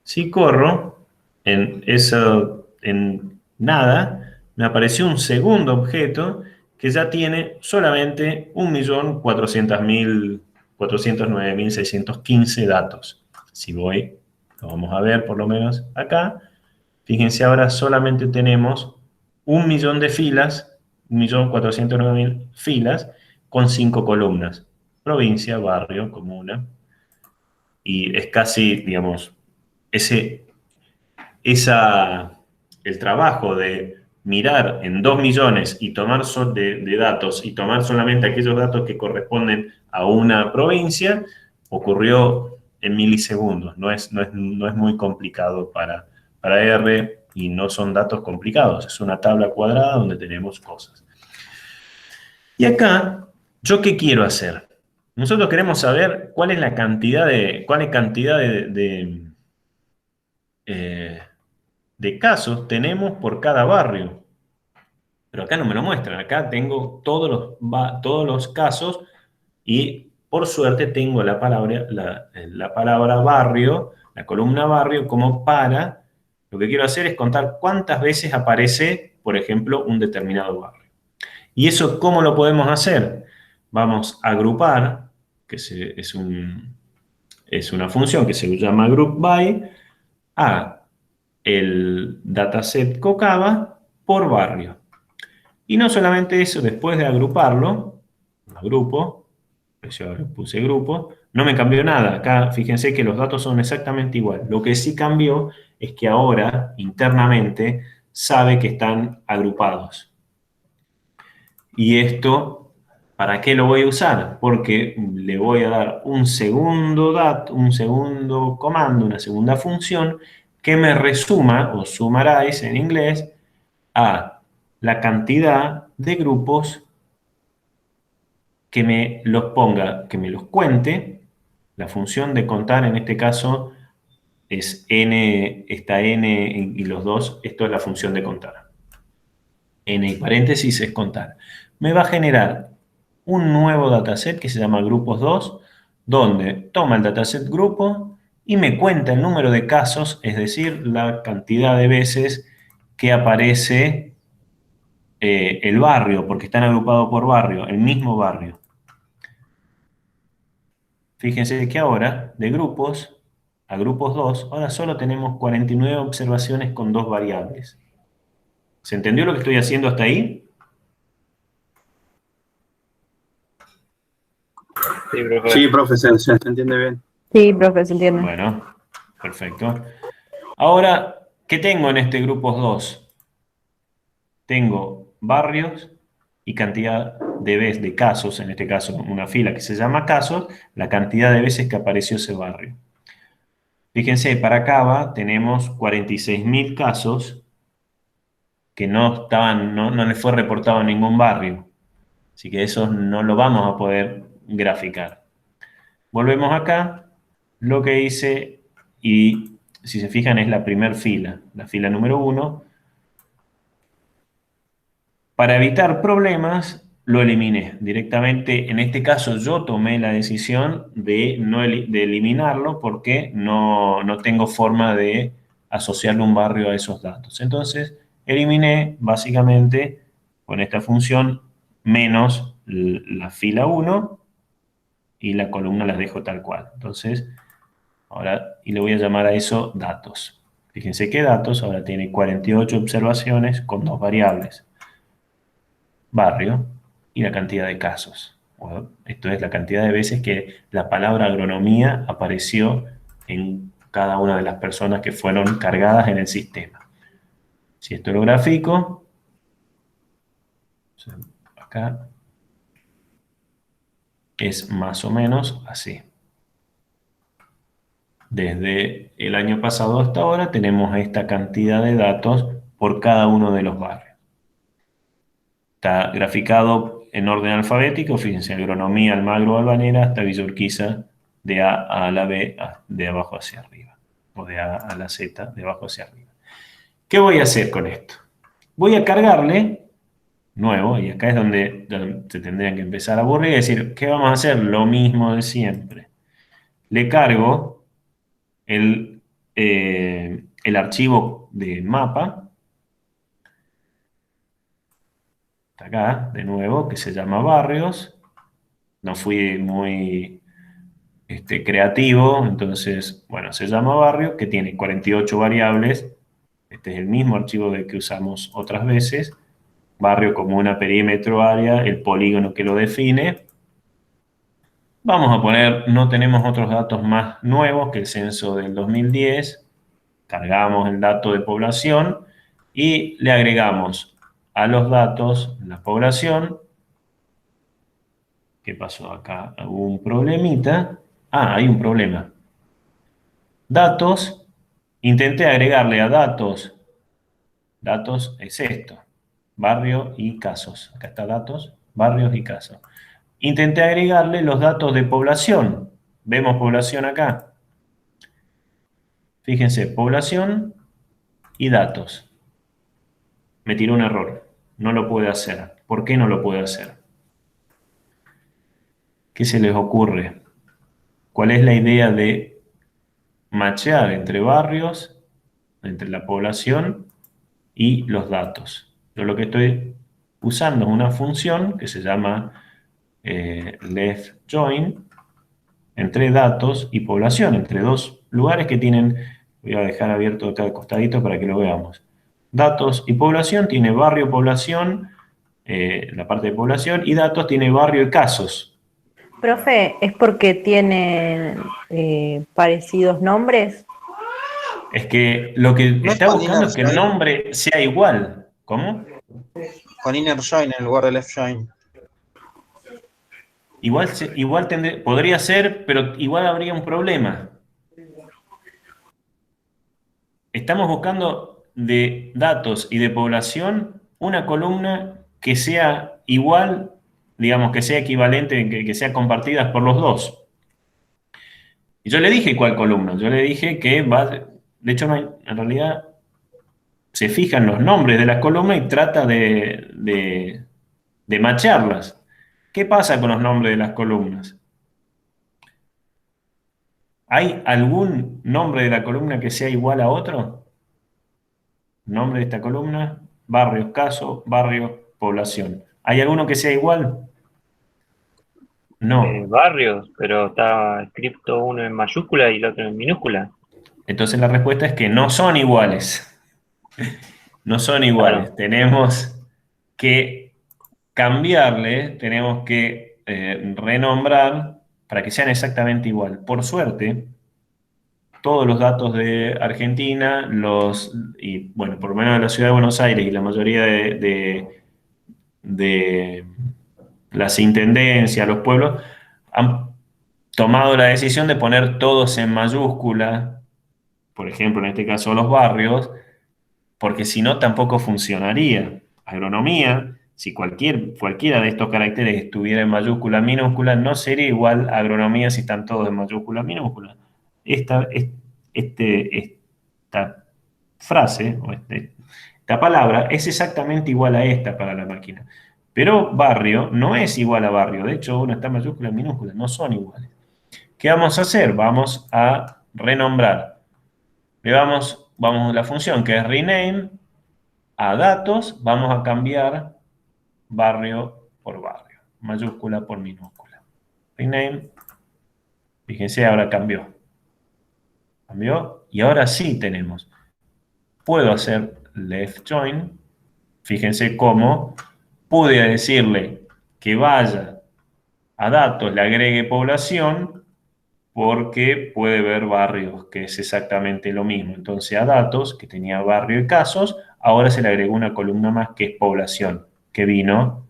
A: Si corro, en nada, me apareció un segundo objeto que ya tiene solamente 409.615 datos. Si voy, lo vamos a ver por lo menos acá. Fíjense, ahora solamente tenemos 1 millón de filas, 1.409.000 filas con 5 columnas. Provincia, barrio, comuna. Y es casi, digamos, el trabajo de mirar en 2 millones y tomar de datos y tomar solamente aquellos datos que corresponden a una provincia, ocurrió en milisegundos. No es muy complicado para R y no son datos complicados, es una tabla cuadrada donde tenemos cosas. Y acá, ¿yo qué quiero hacer? Nosotros queremos saber cuál es la cantidad de casos tenemos por cada barrio. Pero acá no me lo muestran, acá tengo todos los casos y por suerte tengo la palabra barrio, la columna barrio, como para, lo que quiero hacer es contar cuántas veces aparece, por ejemplo, un determinado barrio. ¿Y eso cómo lo podemos hacer? Vamos a agrupar, es una función que se llama group by, a el dataset Cocaba por barrio. Y no solamente eso, después de agruparlo, agrupo, yo puse grupo, no me cambió nada. Acá fíjense que los datos son exactamente igual. Lo que sí cambió es que ahora, internamente, sabe que están agrupados. Y esto, ¿para qué lo voy a usar? Porque le voy a dar un segundo comando, una segunda función, que me resuma, o summarize en inglés, a la cantidad de grupos que me los ponga, que me los cuente. La función de contar en este caso es n, está n y los dos, esto es la función de contar. N y paréntesis es contar. Me va a generar un nuevo dataset que se llama grupos 2, donde toma el dataset grupo y me cuenta el número de casos, es decir, la cantidad de veces que aparece el barrio, porque están agrupados por barrio, el mismo barrio. Fíjense que ahora, de grupos a grupos 2, ahora solo tenemos 49 observaciones con 2 variables. ¿Se entendió lo que estoy haciendo hasta ahí?
D: Sí, profe.
B: Sí, profe, se entiende bien.
E: Sí, profe, se entiende.
A: Bueno, perfecto. Ahora, ¿qué tengo en este grupos 2? Tengo barrios y cantidad de veces de casos, en este caso una fila que se llama casos, la cantidad de veces que apareció ese barrio. Fíjense, para Cava tenemos 46.000 casos que no les fue reportado en ningún barrio. Así que eso no lo vamos a poder graficar. Volvemos acá, lo que hice, y si se fijan es la primera fila, la fila número 1. Para evitar problemas, lo eliminé. Directamente, en este caso, yo tomé la decisión de eliminarlo porque no tengo forma de asociarle un barrio a esos datos. Entonces, eliminé básicamente con esta función menos la fila 1 y la columna las dejo tal cual. Entonces, ahora, y le voy a llamar a eso datos. Fíjense que datos ahora tiene 48 observaciones con 2 variables. Barrio y la cantidad de casos. Bueno, esto es la cantidad de veces que la palabra agronomía apareció en cada una de las personas que fueron cargadas en el sistema. Si esto lo grafico, acá es más o menos así. Desde el año pasado hasta ahora tenemos esta cantidad de datos por cada uno de los barrios. Está graficado en orden alfabético, fíjense, agronomía, Almagro, Albanera, hasta Villa Urquiza, de A a la B, de abajo hacia arriba, o de A a la Z, de abajo hacia arriba. ¿Qué voy a hacer con esto? Voy a cargarle, nuevo, y acá es donde se tendrían que empezar a aburrir y decir, ¿qué vamos a hacer? Lo mismo de siempre. Le cargo el archivo de mapa, acá, de nuevo, que se llama barrios. No fui muy creativo, entonces, bueno, se llama barrio, que tiene 48 variables. Este es el mismo archivo que usamos otras veces. Barrio, comuna, perímetro, área, el polígono que lo define. Vamos a poner, no tenemos otros datos más nuevos que el censo del 2010. Cargamos el dato de población y le agregamos a los datos la población. ¿Qué pasó acá? Hubo un problemita. Ah, hay un problema. Datos. Intenté agregarle a datos Datos es esto. Barrio y casos. Acá está datos, barrios y casos. Intenté agregarle los datos de población. Vemos población acá. Fíjense, población y datos. Me tiró un error. No lo puede hacer. ¿Por qué no lo puede hacer? ¿Qué se les ocurre? ¿Cuál es la idea de machear entre barrios, entre la población y los datos? Yo lo que estoy usando es una función que se llama left join entre datos y población, entre dos lugares que tienen, voy a dejar abierto acá al costadito para que lo veamos. Datos y población tiene barrio, población, la parte de población, y datos tiene barrio y casos.
D: Profe, ¿es porque tienen parecidos nombres?
A: Es que lo que
B: ¿No es
A: está
B: con
A: buscando
B: inner
A: es que el
B: join?
A: nombre sea igual. ¿Cómo?
B: Con inner join en lugar de left join.
A: Igual, podría ser, pero igual habría un problema. Estamos buscando de datos y de población una columna que sea igual, digamos, que sea equivalente, que sea compartida por los dos. Y yo le dije cuál columna, yo le dije que va, de hecho, en realidad se fijan los nombres de las columnas y trata de macharlas. ¿Qué pasa con los nombres de las columnas? ¿Hay algún nombre de la columna que sea igual a otro? Nombre de esta columna, barrios, caso, barrio, población. ¿Hay alguno que sea igual? No.
E: Barrios, pero está escrito uno en mayúscula y el otro en minúscula.
A: Entonces la respuesta es que no son iguales. No son iguales.
E: Claro.
A: Tenemos que cambiarle, tenemos que renombrar para que sean exactamente igual. Por suerte, todos los datos de Argentina, y bueno, por lo menos de la ciudad de Buenos Aires y la mayoría de las intendencias, los pueblos, han tomado la decisión de poner todos en mayúscula, por ejemplo, en este caso los barrios, porque si no tampoco funcionaría. Agronomía, si cualquiera de estos caracteres estuviera en mayúscula, minúscula, no sería igual a agronomía si están todos en mayúscula, minúscula. Esta frase, o esta palabra, es exactamente igual a esta para la máquina. Pero barrio no es igual a barrio. De hecho, una está en mayúscula y minúscula, no son iguales. ¿Qué vamos a hacer? Vamos a renombrar. Vamos a la función que es rename, a datos, vamos a cambiar barrio por barrio, mayúscula por minúscula. Rename, fíjense, ahora cambió. Cambió, y ahora sí tenemos. Puedo hacer left join, fíjense cómo pude decirle que vaya a datos, le agregue población, porque puede ver barrios, que es exactamente lo mismo. Entonces a datos, que tenía barrio y casos, ahora se le agregó una columna más que es población, que vino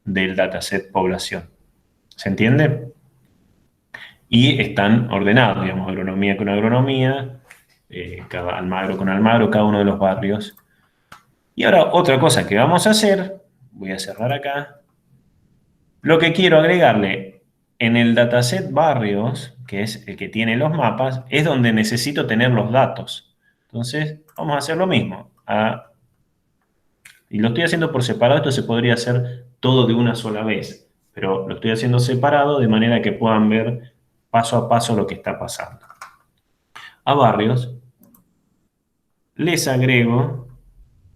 A: del dataset población. ¿Se entiende? Y están ordenados, digamos, agronomía con agronomía, Almagro con Almagro, cada uno de los barrios. Y ahora otra cosa que vamos a hacer, voy a cerrar acá, lo que quiero agregarle en el dataset barrios, que es el que tiene los mapas, es donde necesito tener los datos. Entonces, vamos a hacer lo mismo. Y lo estoy haciendo por separado, esto se podría hacer todo de una sola vez, pero lo estoy haciendo separado de manera que puedan ver paso a paso lo que está pasando. A barrios les agrego,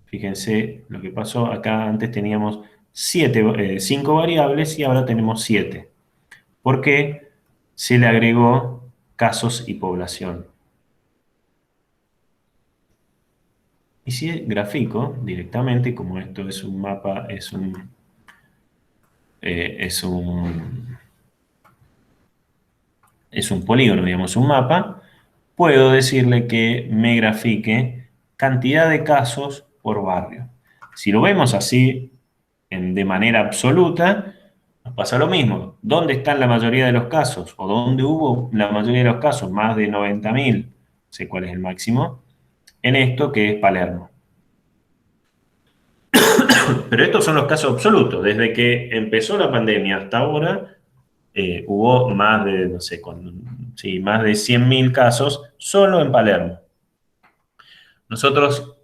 A: fíjense lo que pasó, acá antes teníamos 5 variables y ahora tenemos 7. Porque se le agregó casos y población. Y si grafico directamente, como esto es un mapa, es un polígono, digamos, un mapa, puedo decirle que me grafique cantidad de casos por barrio. Si lo vemos así, de manera absoluta, nos pasa lo mismo. ¿Dónde están la mayoría de los casos? ¿O dónde hubo la mayoría de los casos? Más de 90.000, sé cuál es el máximo, en esto que es Palermo. pero estos son los casos absolutos. Desde que empezó la pandemia hasta ahora, hubo más de, no sé, sí, más de 100.000 casos solo en Palermo. Nosotros,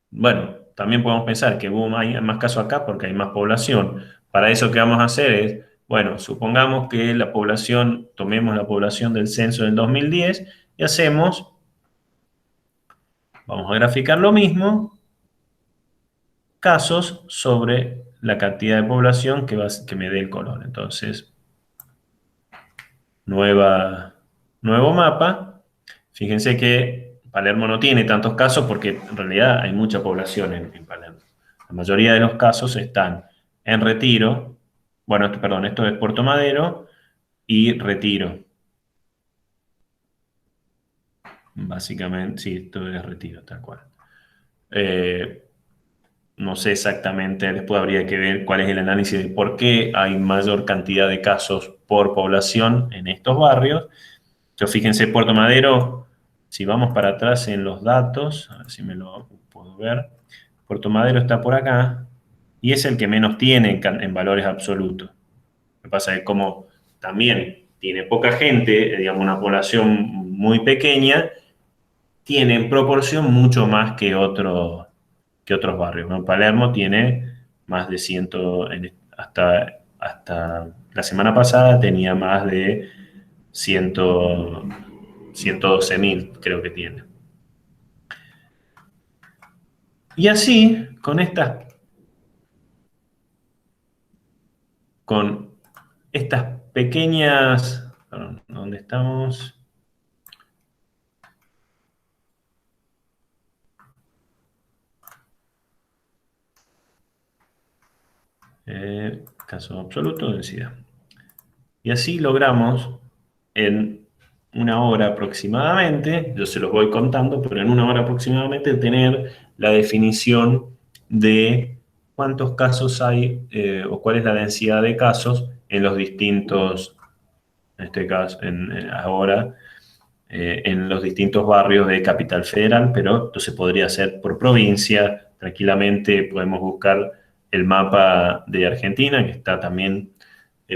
A: bueno, también podemos pensar que hubo más casos acá porque hay más población. Para eso, ¿qué vamos a hacer? Es, bueno, supongamos que la población, tomemos la población del censo del 2010 y hacemos, vamos a graficar lo mismo, casos sobre la cantidad de población que me dé el color. Entonces, nuevo mapa. Fíjense que Palermo no tiene tantos casos porque en realidad hay mucha población en Palermo. La mayoría de los casos están en Retiro. Bueno, perdón, esto es Puerto Madero y Retiro. Básicamente, sí, esto es Retiro, tal cual. No sé exactamente, después habría que ver cuál es el análisis de por qué hay mayor cantidad de casos por población en estos barrios. Yo fíjense, Puerto Madero, si vamos para atrás en los datos, a ver si me lo puedo ver, Puerto Madero está por acá y es el que menos tiene en valores absolutos. Lo que pasa es que como también tiene poca gente, digamos una población muy pequeña, tiene en proporción mucho más que otros barrios, ¿no? Palermo tiene más de 100, hasta la semana pasada tenía más de 100, 112.000, creo que tiene. Y así, con estas pequeñas, perdón, ¿dónde estamos? Caso absoluto, densidad. Y así logramos en una hora aproximadamente, yo se los voy contando, pero en una hora aproximadamente tener la definición de cuántos casos hay o cuál es la densidad de casos en los distintos, en este caso, ahora, en los distintos barrios de Capital Federal, pero esto se podría hacer por provincia, tranquilamente podemos buscar el mapa de Argentina, que está también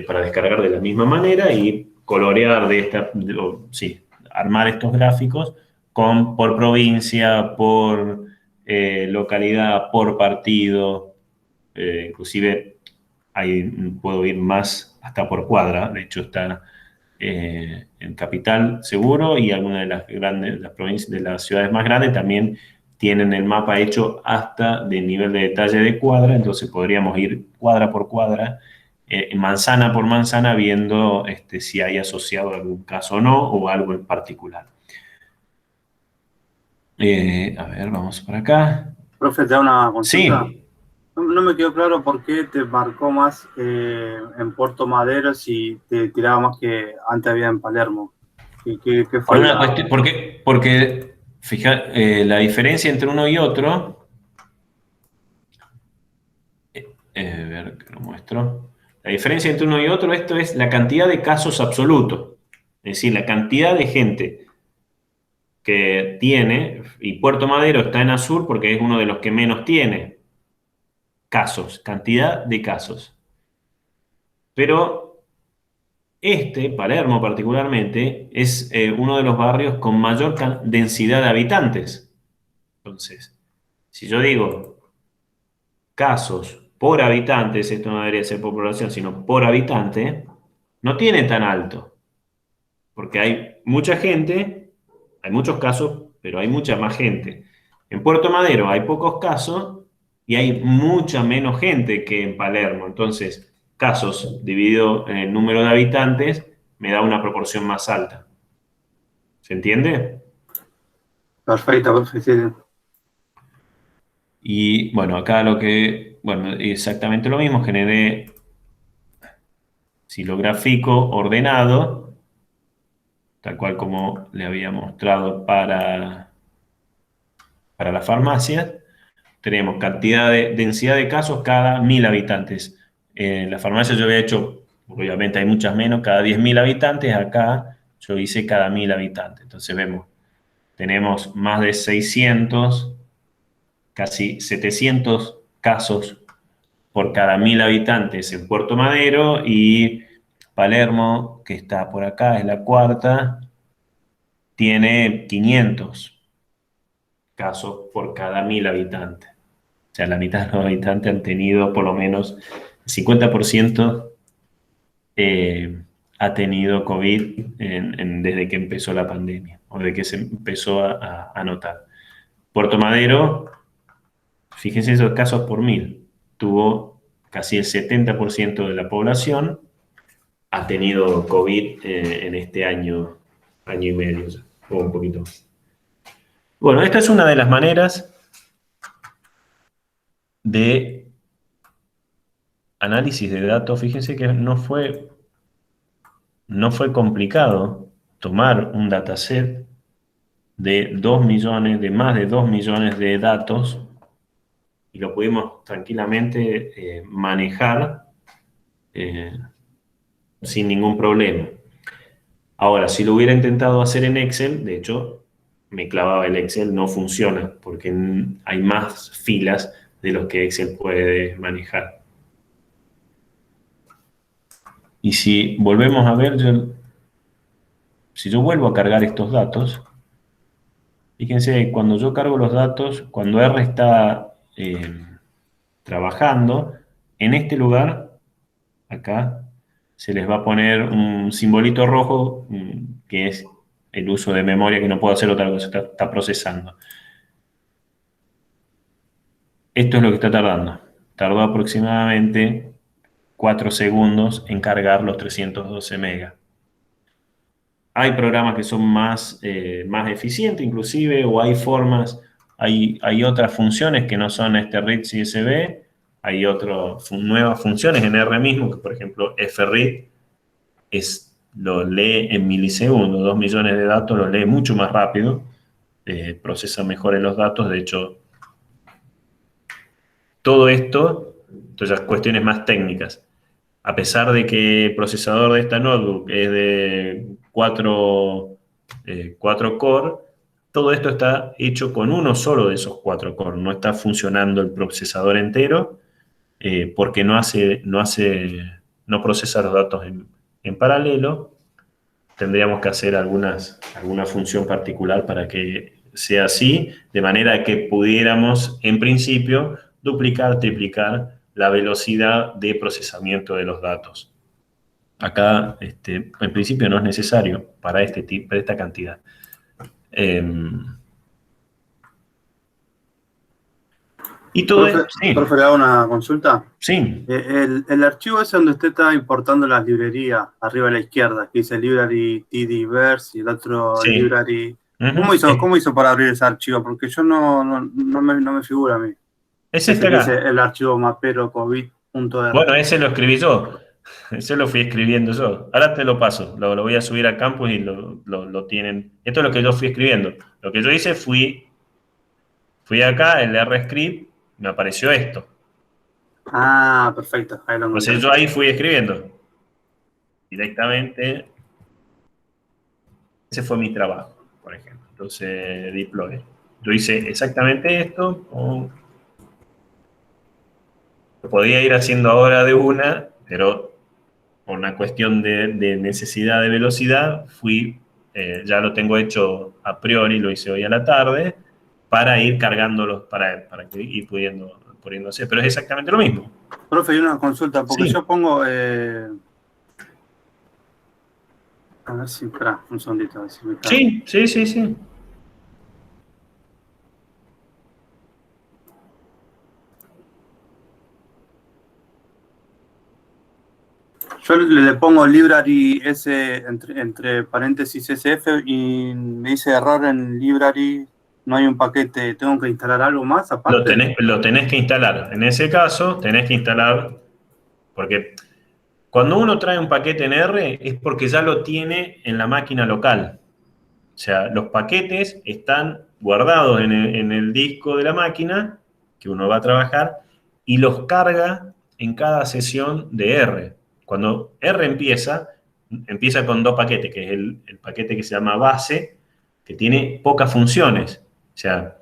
A: para descargar de la misma manera y colorear sí, armar estos gráficos por provincia, por localidad, por partido, inclusive puedo ir más hasta por cuadra, de hecho está en Capital seguro y algunas de las provincias, de las ciudades más grandes también tienen el mapa hecho hasta de nivel de detalle de cuadra, entonces podríamos ir cuadra por cuadra, manzana por manzana, viendo si hay asociado algún caso o no, o algo en particular. A ver, vamos por acá.
B: Profe, te da una consulta.
A: Sí.
B: No me quedó claro por qué te marcó más en Puerto Madero si te tiraba más que antes había en Palermo. ¿Qué
A: Por
B: fue
A: una cuestión, porque fija, la diferencia entre uno y otro, a ver, que lo muestro. La diferencia entre uno y otro, esto es la cantidad de casos absolutos. Es decir, la cantidad de gente que tiene, y Puerto Madero está en azul porque es uno de los que menos tiene casos, cantidad de casos. Pero Palermo particularmente, es uno de los barrios con mayor densidad de habitantes. Entonces, si yo digo casos por habitantes, esto no debería ser por población, sino por habitante, no tiene tan alto, porque hay mucha gente, hay muchos casos, pero hay mucha más gente. En Puerto Madero hay pocos casos y hay mucha menos gente que en Palermo. Entonces, casos dividido en el número de habitantes me da una proporción más alta. ¿Se entiende?
B: Perfecto, perfecto.
A: Y bueno, acá bueno, exactamente lo mismo, generé, si lo grafico ordenado, tal cual como le había mostrado para la farmacia, tenemos cantidad de densidad de casos cada 1.000 habitantes. En la farmacia yo había hecho, obviamente hay muchas menos, cada 10.000 habitantes, acá yo hice cada 1.000 habitantes. Entonces vemos, tenemos más de 600, casi 700 casos por cada 1000 habitantes en Puerto Madero, y Palermo, que está por acá, es la cuarta, tiene 500 casos por cada 1000 habitantes. O sea, la mitad de los habitantes han tenido por lo menos el 50% ha tenido COVID desde que empezó la pandemia, o desde que se empezó a notar. Puerto Madero, fíjense esos casos por 1000, tuvo casi el 70% de la población ha tenido COVID en este año y medio, o un poquito más. Bueno, esta es una de las maneras de análisis de datos. Fíjense que no fue complicado tomar un dataset de 2 millones, de más de 2 millones de datos, y lo pudimos tranquilamente manejar sin ningún problema. Ahora, si lo hubiera intentado hacer en Excel, de hecho, me clavaba el Excel, no funciona, porque hay más filas de los que Excel puede manejar. Y si volvemos a ver, si yo vuelvo a cargar estos datos, fíjense, cuando yo cargo los datos, cuando R está trabajando, en este lugar, acá, se les va a poner un simbolito rojo, que es el uso de memoria, que no puedo hacer otra cosa, está procesando. Esto es lo que está tardando. Tardó aproximadamente 4 segundos en cargar los 312 megas. Hay programas que son más eficientes inclusive, o hay formas, hay otras funciones que no son read CSV, hay nuevas funciones en R mismo, que por ejemplo fread lo lee en milisegundos, 2 millones de datos, lo lee mucho más rápido, procesa mejor en los datos. De hecho, todo esto, todas las cuestiones más técnicas, a pesar de que el procesador de esta notebook es de 4 core, todo esto está hecho con uno solo de esos 4 core. No está funcionando el procesador entero, porque no procesa los datos en paralelo. Tendríamos que hacer alguna función particular para que sea así, de manera que pudiéramos, en principio, duplicar, triplicar la velocidad de procesamiento de los datos. Acá, en principio, no es necesario para esta cantidad. Y todo
B: Profe,
A: sí.
B: profe, ¿le hago una consulta?
A: Sí.
B: El archivo ese donde usted está importando las librerías, arriba a la izquierda, que dice library tdverse y el otro
A: Sí.
B: library.
A: Uh-huh.
B: ¿Cómo hizo para abrir ese archivo? Porque yo no me figura a mí.
A: Es este
B: que
A: acá.
B: dice el archivo mapero covid.r.
A: Bueno, ese lo escribí yo. Ese lo fui escribiendo yo. Ahora te lo paso. Lo voy a subir a Campus y lo tienen. Esto es lo que yo fui escribiendo. Lo que yo hice, fui acá, el RScript, me apareció esto.
B: Ah, perfecto. Ahí lo
A: Entonces yo ahí fui escribiendo directamente. Ese fue mi trabajo, por ejemplo. Entonces, deploy. Yo hice exactamente esto. Lo podía ir haciendo ahora de una, pero por una cuestión de necesidad de velocidad, ya lo tengo hecho a priori, lo hice hoy a la tarde, para ir cargándolos, para que ir pudiéndose. Pero es exactamente lo mismo.
B: Profe, hay una consulta, porque
A: Sí.
B: yo pongo... a ver si... Espera, un segundito. A ver si me carga.
A: Sí.
B: Yo le pongo library S entre paréntesis SF y me dice error en library, no hay un paquete, ¿tengo que instalar algo más aparte?
A: Lo tenés que instalar. En ese caso, tenés que instalar, porque cuando uno trae un paquete en R, es porque ya lo tiene en la máquina local. O sea, los paquetes están guardados en el disco de la máquina que uno va a trabajar, y los carga en cada sesión de R. Cuando R empieza con 2 paquetes, que es el paquete que se llama base, que tiene pocas funciones. O sea,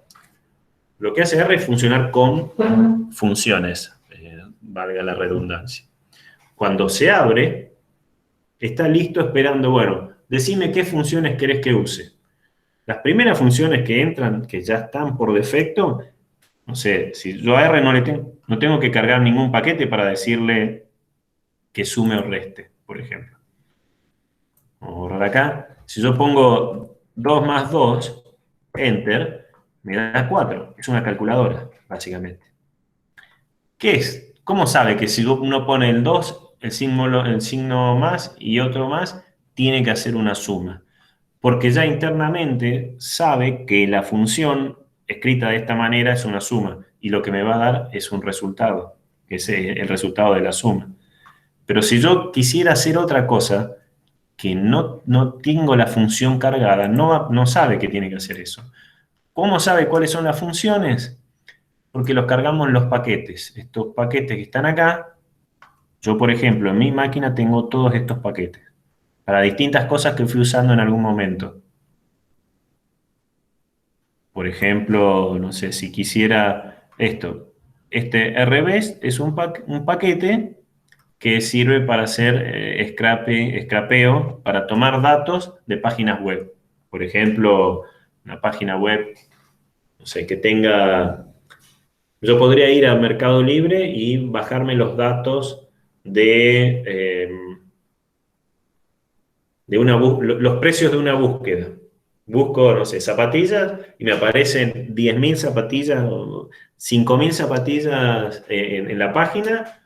A: lo que hace R es funcionar con funciones. valga la redundancia. Cuando se abre, está listo esperando, bueno, decime qué funciones querés que use. Las primeras funciones que entran, que ya están por defecto, no sé, si yo a R no tengo que cargar ningún paquete para decirle que sume o reste, por ejemplo. Vamos a borrar acá. Si yo pongo 2 más 2, Enter, me da 4. Es una calculadora, básicamente. ¿Qué es? ¿Cómo sabe que si uno pone el 2, el signo más y otro más, tiene que hacer una suma? Porque ya internamente sabe que la función escrita de esta manera es una suma y lo que me va a dar es un resultado, que es el resultado de la suma. Pero si yo quisiera hacer otra cosa, que no tengo la función cargada, no sabe que tiene que hacer eso. ¿Cómo sabe cuáles son las funciones? Porque los cargamos en los paquetes. Estos paquetes que están acá, yo por ejemplo en mi máquina tengo todos estos paquetes para distintas cosas que fui usando en algún momento. Por ejemplo, no sé, si quisiera esto. Este RBEST es un paquete que sirve para hacer scrapeo, para tomar datos de páginas web. Por ejemplo, una página web, no sé, que tenga... Yo podría ir a Mercado Libre y bajarme los datos los precios de una búsqueda. Busco, no sé, zapatillas y me aparecen 10.000 zapatillas o 5.000 zapatillas en la página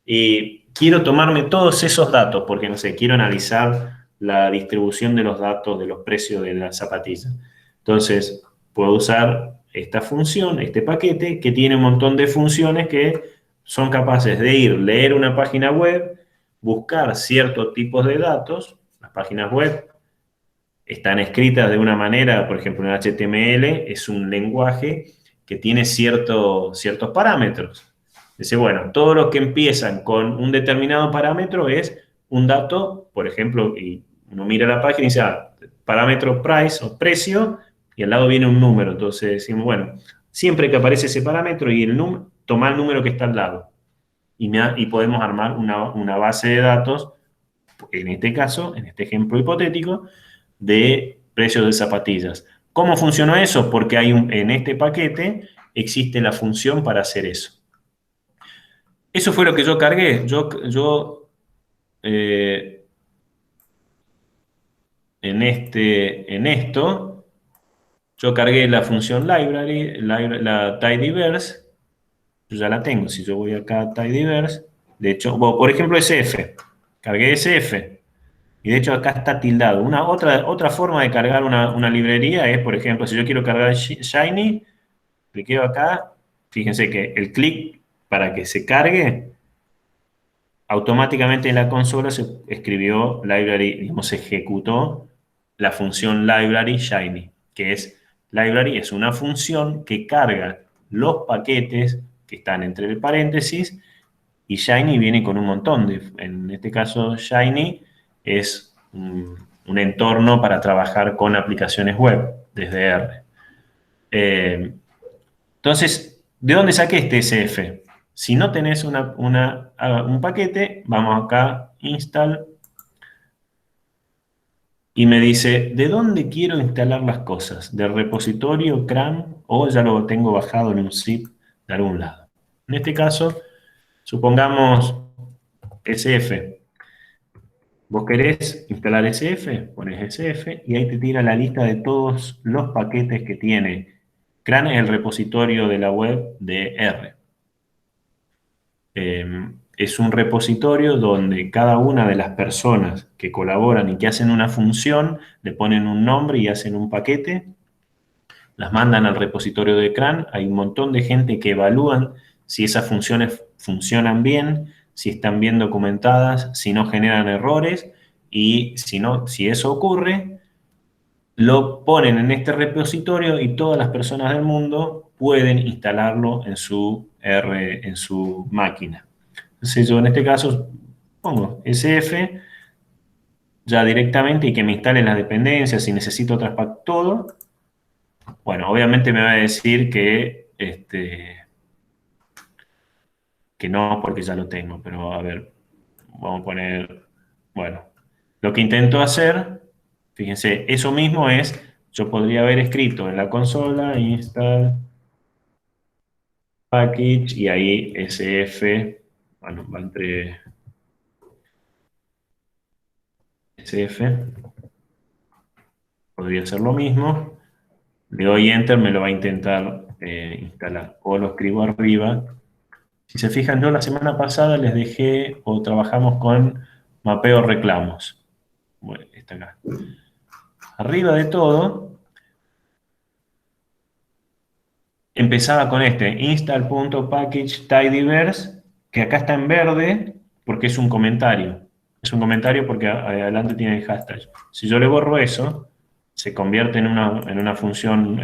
A: y quiero tomarme todos esos datos porque, no sé, quiero analizar la distribución de los datos de los precios de las zapatillas. Entonces, puedo usar esta función, este paquete, que tiene un montón de funciones que son capaces de leer una página web, buscar ciertos tipos de datos. Las páginas web están escritas de una manera, por ejemplo, en HTML es un lenguaje que tiene ciertos parámetros. Dice, bueno, todos los que empiezan con un determinado parámetro es un dato, por ejemplo, y uno mira la página y dice, parámetro price o precio, y al lado viene un número. Entonces decimos, bueno, siempre que aparece ese parámetro y el número, toma el número que está al lado. Y podemos armar una base de datos, en este caso, en este ejemplo hipotético, de precios de zapatillas. ¿Cómo funcionó eso? Porque en este paquete existe la función para hacer eso. Eso fue lo que yo cargué. En esto, yo cargué la función library, la tidyverse. Yo ya la tengo. Si yo voy acá a tidyverse, de hecho, por ejemplo, SF. Cargué SF. Y de hecho acá está tildado. Otra forma de cargar una librería es, por ejemplo, si yo quiero cargar Shiny, cliqueo acá. Fíjense que el clic para que se cargue, automáticamente en la consola se escribió library, digamos, se ejecutó la función library Shiny, que es, library es una función que carga los paquetes que están entre paréntesis y Shiny viene con un montón en este caso Shiny es un entorno para trabajar con aplicaciones web desde R. Entonces, ¿de dónde saqué este SF? Si no tenés un paquete, vamos acá, install, y me dice, ¿de dónde quiero instalar las cosas? ¿Del repositorio CRAN o ya lo tengo bajado en un zip de algún lado? En este caso, supongamos SF. Vos querés instalar SF, pones SF y ahí te tira la lista de todos los paquetes que tiene. CRAN es el repositorio de la web de R. Es un repositorio donde cada una de las personas que colaboran y que hacen una función le ponen un nombre y hacen un paquete, las mandan al repositorio de CRAN. Hay un montón de gente que evalúan si esas funciones funcionan bien, si están bien documentadas, si no generan errores, y si eso ocurre, lo ponen en este repositorio y todas las personas del mundo pueden instalarlo en su máquina. Entonces yo en este caso pongo SF ya directamente y que me instalen las dependencias, si necesito todo. Bueno, obviamente me va a decir que que no porque ya lo tengo, pero a ver, vamos a poner, bueno, lo que intento hacer, fíjense, eso mismo es, yo podría haber escrito en la consola install package y ahí SF, bueno, va entre SF, podría ser lo mismo, le doy enter, me lo va a intentar instalar, o lo escribo arriba. Si se fijan, yo la semana pasada les dejé o trabajamos con mapeo reclamos. Bueno, está acá. Arriba de todo, empezaba con este install.package tidyverse, que acá está en verde porque es un comentario. Es un comentario porque adelante tiene el hashtag. Si yo le borro eso, se convierte en una función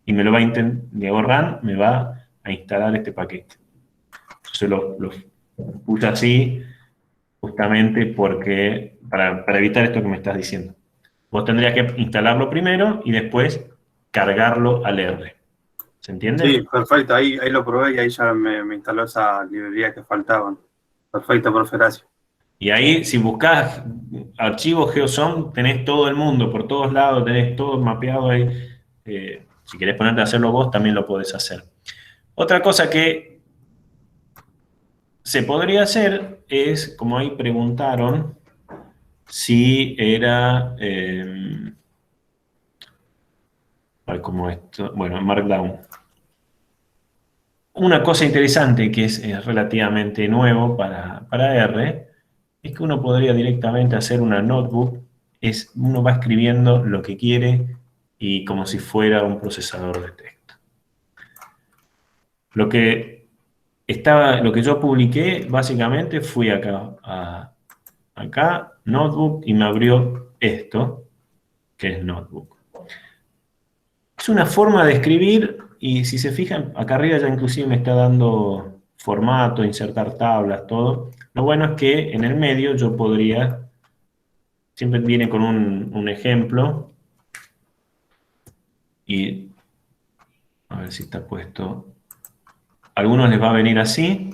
A: y me lo va a run, me va a instalar este paquete. Entonces lo puse así justamente porque para evitar esto que me estás diciendo. Vos tendrías que instalarlo primero y después cargarlo al R. ¿Se entiende?
B: Sí, perfecto. Ahí lo probé y ahí ya me instaló esa librería que faltaban. Perfecto, profe, gracias.
A: Y ahí, si buscás archivos GeoSong, tenés todo el mundo, por todos lados, tenés todo mapeado ahí. Si querés ponerte a hacerlo vos, también lo podés hacer. Otra cosa que se podría hacer es, como ahí preguntaron, si era... como esto, bueno, Markdown. Una cosa interesante que es relativamente nuevo para R es que uno podría directamente hacer una notebook, uno va escribiendo lo que quiere y como si fuera un procesador de texto. Lo que yo publiqué, básicamente fui acá, notebook, y me abrió esto, que es notebook. Es una forma de escribir, y si se fijan, acá arriba ya inclusive me está dando formato, insertar tablas, todo. Lo bueno es que en el medio yo podría, siempre viene con un ejemplo, y a ver si está puesto. A algunos les va a venir así.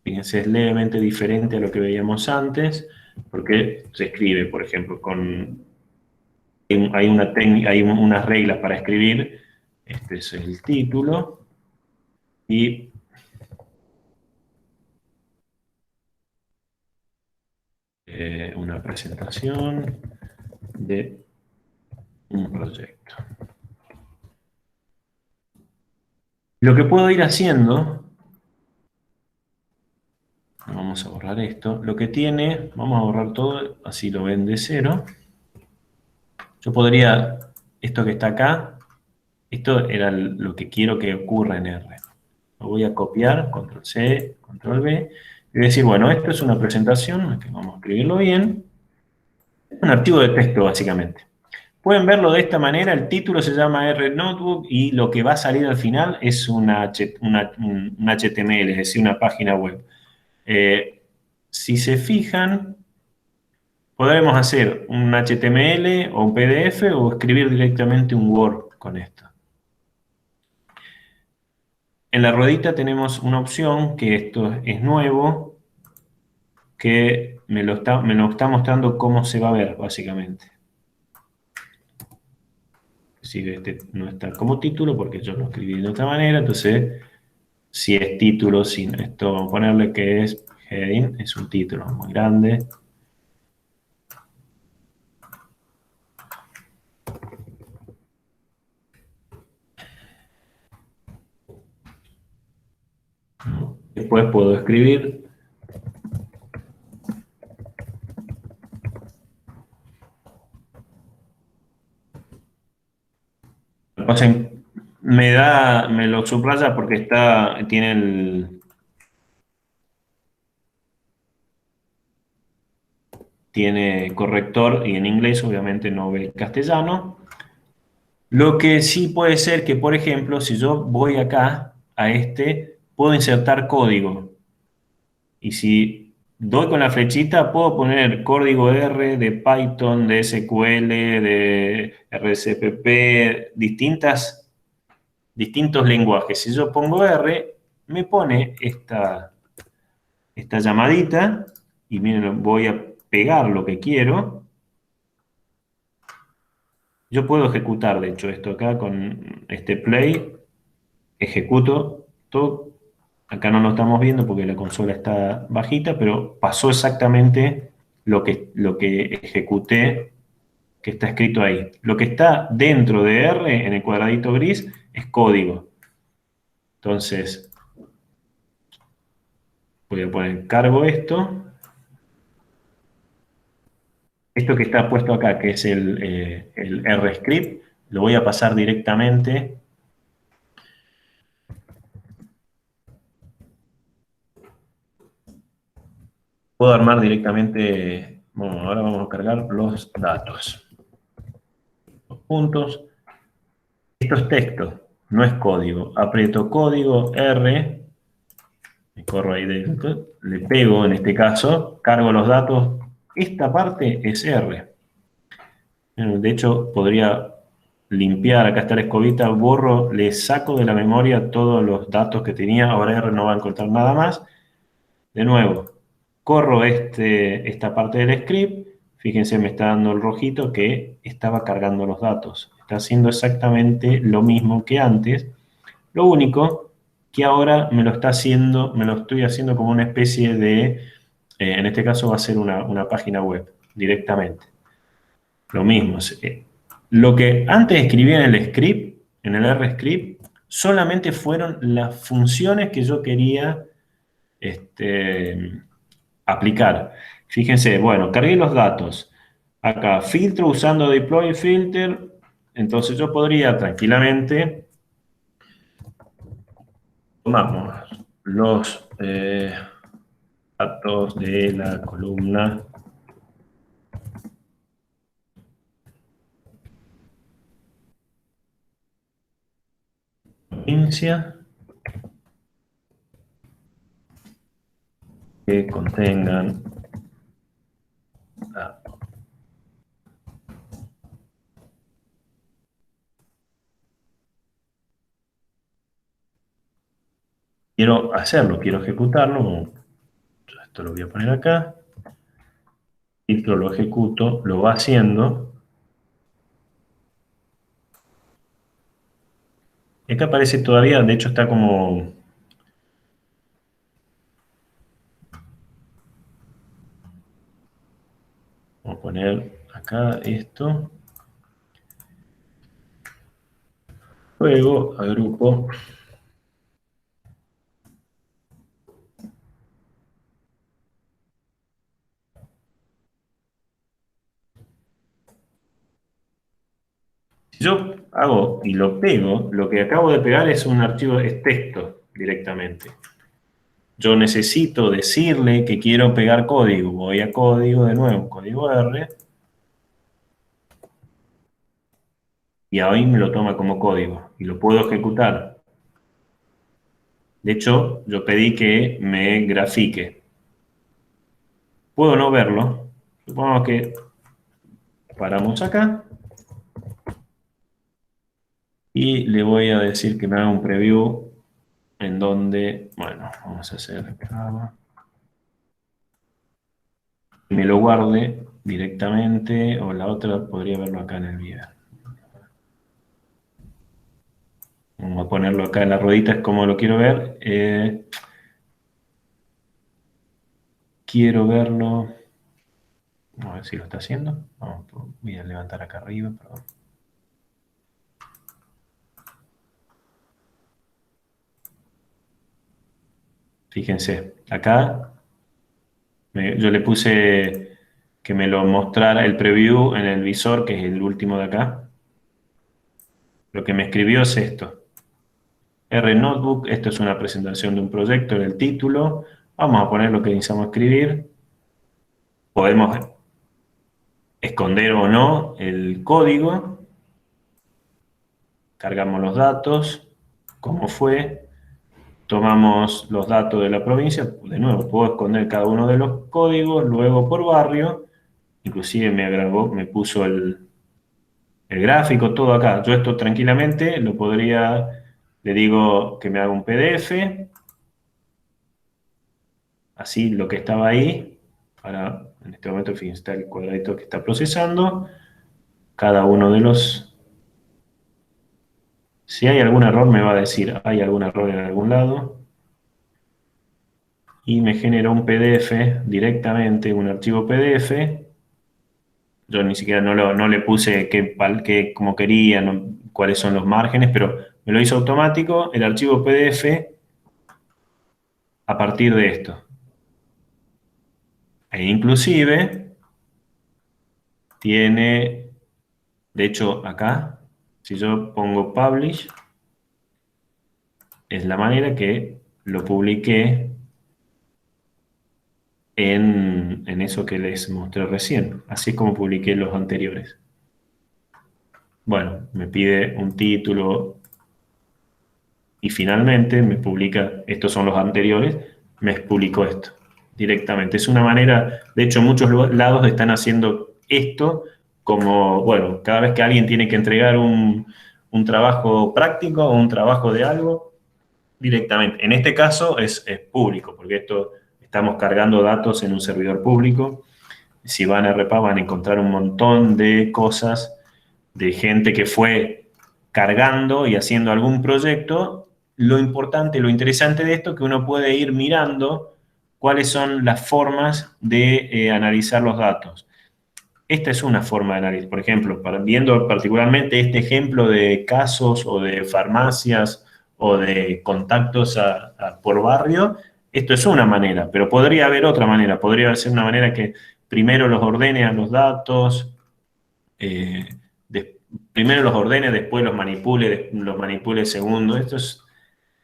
A: Fíjense, es levemente diferente a lo que veíamos antes, porque se escribe, por ejemplo, hay unas reglas para escribir. Este es el título. Y una presentación de un proyecto. Lo que puedo ir haciendo, vamos a borrar esto, lo que tiene, vamos a borrar todo, así lo ven de cero. Yo podría, esto que está acá, esto era lo que quiero que ocurra en R. Lo voy a copiar, control C, control V, y voy a decir, bueno, esto es una presentación, que vamos a escribirlo bien, es un archivo de texto básicamente. Pueden verlo de esta manera, el título se llama R Notebook y lo que va a salir al final es un HTML, es decir, una página web. Si se fijan, podremos hacer un HTML o un PDF o escribir directamente un Word con esto. En la ruedita tenemos una opción, que esto es nuevo, que me lo está mostrando cómo se va a ver, básicamente. Si este no está como título, porque yo lo escribí de otra manera, entonces, si es título, sin esto, vamos a ponerle que es heading, es un título muy grande. Después puedo escribir me lo subraya porque tiene corrector y en inglés obviamente no ve el castellano. Lo que sí puede ser que, por ejemplo, si yo voy acá a puedo insertar código. Y si doy con la flechita, puedo poner código R de Python, de SQL, de RCPP, distintos lenguajes. Si yo pongo R, me pone esta llamadita, y miren, voy a pegar lo que quiero. Yo puedo ejecutar, de hecho, esto acá con este play, ejecuto todo. Acá no lo estamos viendo porque la consola está bajita, pero pasó exactamente lo que ejecuté, que está escrito ahí. Lo que está dentro de R, en el cuadradito gris, es código. Entonces, voy a poner cargo esto. Esto que está puesto acá, que es el R-Script, lo voy a pasar directamente. Puedo armar directamente, bueno, ahora vamos a cargar los datos. Los puntos. Esto es texto, no es código. Aprieto código R, me corro ahí le pego en este caso, cargo los datos. Esta parte es R. De hecho, podría limpiar, acá está la escobita, borro, le saco de la memoria todos los datos que tenía, ahora R no va a encontrar nada más. De nuevo, corro esta parte del script, fíjense, me está dando el rojito que estaba cargando los datos. Está haciendo exactamente lo mismo que antes, lo único que ahora me lo estoy haciendo como una especie de, en este caso va a ser una página web, directamente. Lo mismo, lo que antes escribía en el script, en el R-Script, solamente fueron las funciones que yo quería aplicar. Fíjense, bueno, cargué los datos. Acá, filtro usando deploy filter. Entonces yo podría tranquilamente, tomamos los datos de la columna provincia que contengan la quiero hacerlo, quiero ejecutarlo. Esto lo voy a poner acá. Filtro, lo ejecuto, lo va haciendo. Y acá aparece todavía, de hecho está como... Vamos a poner acá esto. Luego agrupo. Si yo hago y lo pego, lo que acabo de pegar es un archivo, es texto directamente. Yo necesito decirle que quiero pegar código. Voy a código de nuevo, código R. Y ahí me lo toma como código. Y lo puedo ejecutar. De hecho, yo pedí que me grafique. Puedo no verlo. Supongamos que paramos acá. Y le voy a decir que me haga un preview en donde, bueno, vamos a hacer acá. Me lo guarde directamente, o la otra podría verlo acá en el video. Vamos a ponerlo acá en la ruedita, es como lo quiero ver. Quiero verlo. A ver si lo está haciendo. Voy a levantar acá arriba, perdón. Fíjense, acá yo le puse que me lo mostrara el preview en el visor, que es el último de acá. Lo que me escribió es esto. R-Notebook, esto es una presentación de un proyecto, en el título. Vamos a poner lo que necesitamos escribir. Podemos esconder o no el código. Cargamos los datos, cómo fue. Tomamos los datos de la provincia. De nuevo, puedo esconder cada uno de los códigos, luego por barrio. Inclusive me puso el gráfico, todo acá. Yo esto tranquilamente lo podría, le digo que me haga un PDF. así lo que estaba ahí. Ahora, en este momento, fíjense, está el cuadradito que está procesando. Cada uno de los... Si hay algún error, me va a decir, hay algún error en algún lado. Y me generó un PDF directamente, un archivo PDF. Yo ni siquiera no le puse como quería, cuáles son los márgenes, pero me lo hizo automático el archivo PDF a partir de esto. E inclusive tiene, de hecho acá, si yo pongo publish, es la manera que lo publiqué en eso que les mostré recién. Así es como publiqué los anteriores. Bueno, me pide un título y finalmente me publica, estos son los anteriores, me publicó esto directamente. Es una manera, de hecho muchos lados están haciendo esto como, bueno, cada vez que alguien tiene que entregar un trabajo práctico o un trabajo de algo, directamente. En este caso es público, porque esto estamos cargando datos en un servidor público. Si van a RPA van a encontrar un montón de cosas de gente que fue cargando y haciendo algún proyecto. Lo importante, lo interesante de esto es que uno puede ir mirando cuáles son las formas de analizar los datos. Esta es una forma de análisis. Por ejemplo, viendo particularmente este ejemplo de casos o de farmacias o de contactos por barrio, esto es una manera, pero podría haber otra manera. Podría ser una manera que primero los ordene a los datos, primero los ordene, después los manipule segundo.